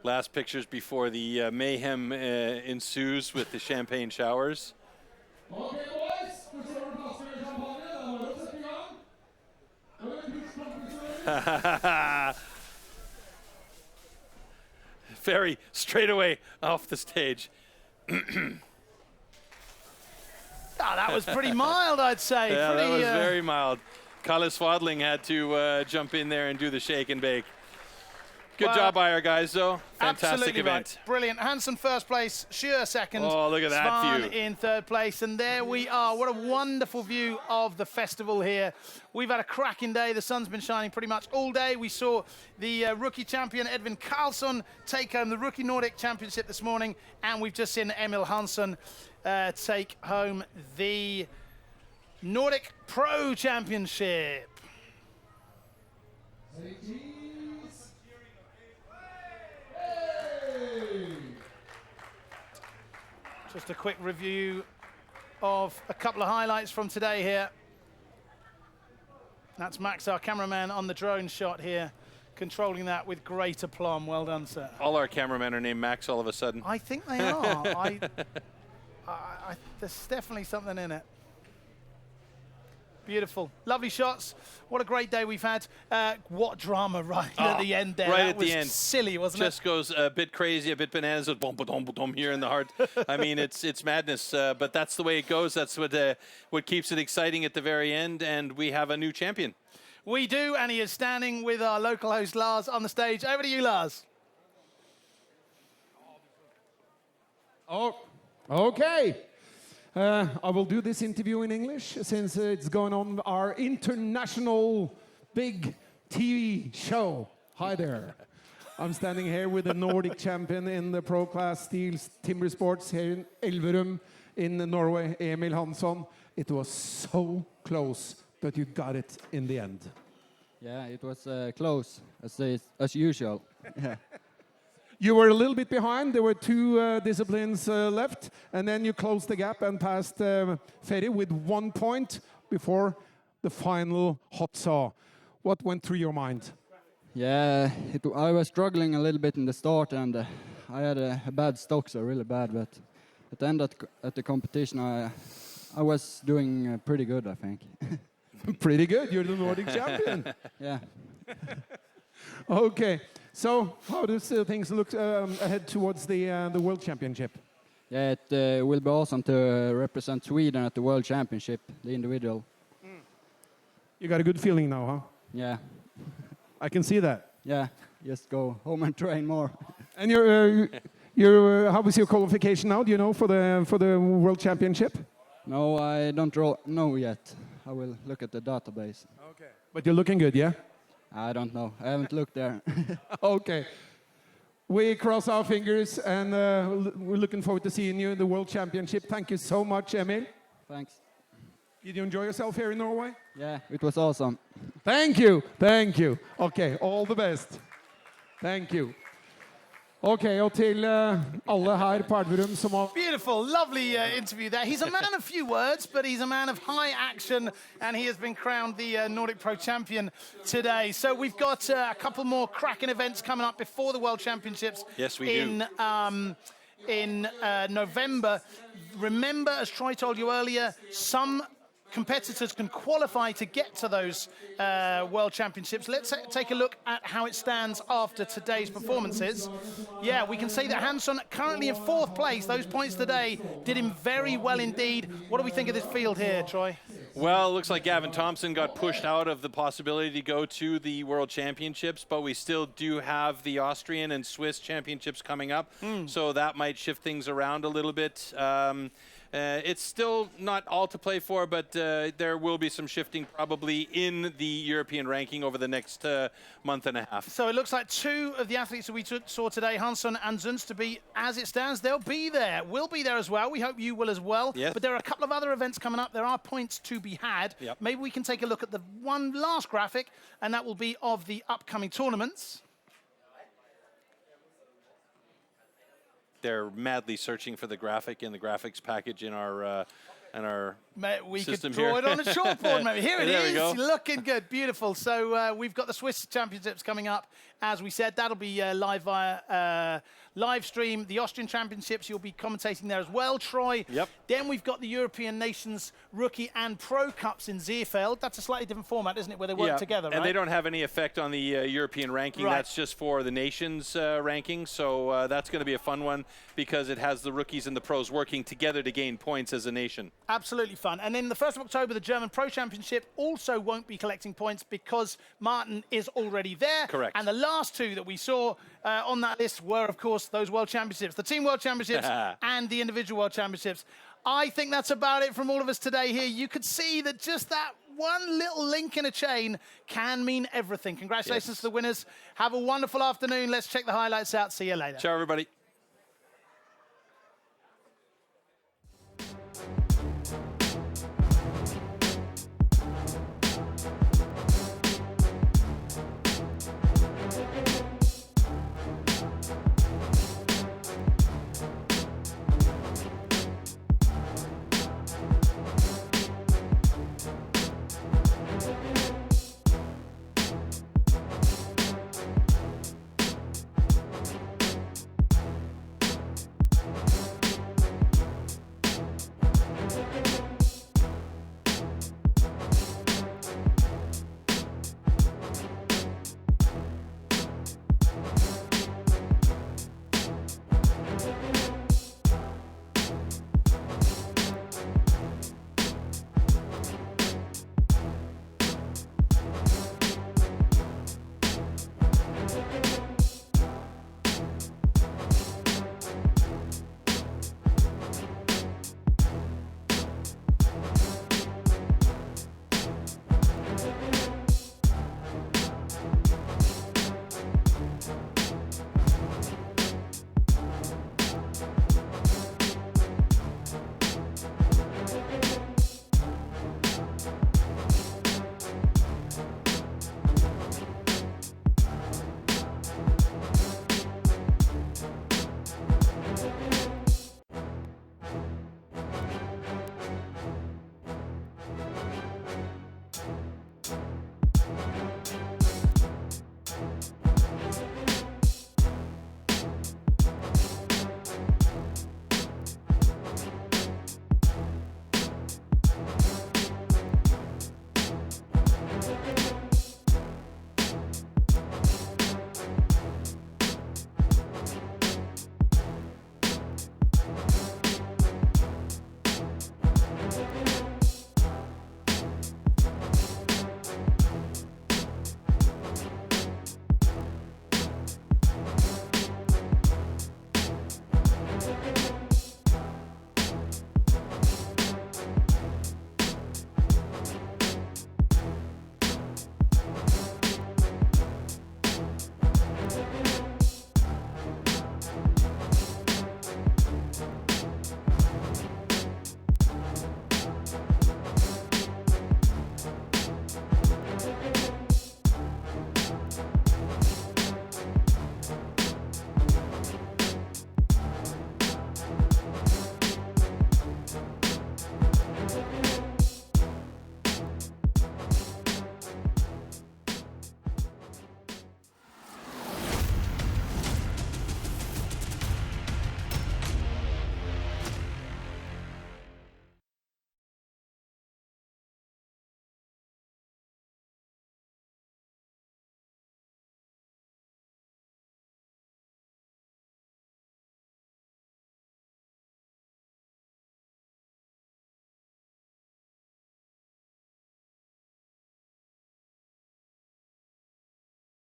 Last pictures before the mayhem ensues with the champagne showers. Okay, boys. Ferry straight away off the stage. That was pretty mild, I'd say. Yeah, pretty, that was very mild. Kalle Swadling had to jump in there and do the shake and bake. Good job by our guys, though. Fantastic event. Right. Brilliant. Hansson first place, Sjö second. Oh, look at that Svan view. in third place. And there we are. What a wonderful view of the festival here. We've had a cracking day. The sun's been shining pretty much all day. We saw the rookie champion, Edvin Karlsson, take home the Rookie Nordic Championship this morning. And we've just seen Emil Hansson take home the Nordic Pro Championship. Just a quick review of a couple of highlights from today here. That's Max, our cameraman, on the drone shot here, controlling that with great aplomb. Well done, sir. All our cameramen are named Max all of a sudden. I think they are. There's definitely something in it. Beautiful. Lovely shots. What a great day we've had. What drama right at the end there. Right that at was the end. Silly, wasn't it? Just goes a bit crazy, a bit bananas, with boom, boom, boom here in the heart. I mean, it's madness, but that's the way it goes. That's what keeps it exciting at the very end, and we have a new champion. We do, and he is standing with our local host, Lars, on the stage. Over to you, Lars. Oh, okay. I will do this interview in English since it's going on our international big TV show. Hi there. I'm standing here with the Nordic champion in the pro class STIHL Timbersports here in Elverum in Norway, Emil Hansson. It was so close, but you got it in the end. Yeah, it was close, as usual. Yeah. You were a little bit behind. There were 2 disciplines left, and then you closed the gap and passed Ferry with 1 point before the final hot saw. What went through your mind? Yeah, I was struggling a little bit in the start, and I had a bad stock, so really bad. But at the end at the competition, I was doing pretty good, I think. Pretty good. You're the Nordic champion. Yeah. Okay. So how does things look ahead towards the World Championship? Yeah, it will be awesome to represent Sweden at the World Championship, the individual. You got a good feeling now, huh? Yeah. I can see that. Yeah, just go home and train more. And how was your qualification now? Do you know for the World Championship? No, I don't know yet. I will look at the database. Okay. But you're looking good, yeah? I don't know. I haven't looked there. Okay. We cross our fingers, and we're looking forward to seeing you in the World Championship. Thank you so much, Emil. Thanks. Did you enjoy yourself here in Norway? Yeah, it was awesome. Thank you. Thank you. Okay, all the best. Thank you. Okay, og til alle her på Elverum som har... Beautiful, lovely interview there. He's a man of few words, but he's a man of high action, and he has been crowned the Nordic Pro Champion today. So we've got a couple more cracking events coming up before the World Championships. Yes, we do. In November. Remember, as Troy told you earlier, some competitors can qualify to get to those World Championships. Let's take a look at how it stands after today's performances. Yeah, we can say that Hansson currently in 4th place. Those points today did him very well indeed. What do we think of this field here, Troy? Well, it looks like Gavin Thompson got pushed out of the possibility to go to the World Championships, but we still do have the Austrian and Swiss Championships coming up, so that might shift things around a little bit. It's still not all to play for, but there will be some shifting probably in the European ranking over the next month and a half. So it looks like 2 of the athletes that we saw today, Hansson and Zunz, to be, as it stands, they'll be there. We'll be there as well. We hope you will as well. Yes. But there are a couple of other events coming up. There are points to be had. Yep. Maybe we can take a look at the one last graphic, and that will be of the upcoming tournaments. They're madly searching for the graphic in the graphics package in our we system could draw here. it on a chalkboard, maybe. Here it There we is, go. looking good, beautiful. So we've got the Swiss Championships coming up, as we said. That'll be live via live stream. The Austrian Championships, you'll be commentating there as well, Troy. Yep. Then we've got the European Nations Rookie and Pro Cups in Zeerfeld. That's a slightly different format, isn't it, where they work together, right? And they don't have any effect on the European ranking. Right. That's just for the nations ranking. So that's going to be a fun one because it has the rookies and the pros working together to gain points as a nation. Absolutely fun. And then the 1st of October, the German Pro Championship also won't be collecting points because Martin is already there. Correct. And the last 2 that we saw on that list were, of course, those World Championships, the Team World Championships and the Individual World Championships. I think that's about it from all of us today here. You could see that just that one little link in a chain can mean everything. Congratulations to the winners. Have a wonderful afternoon. Let's check the highlights out. See you later. Ciao, everybody.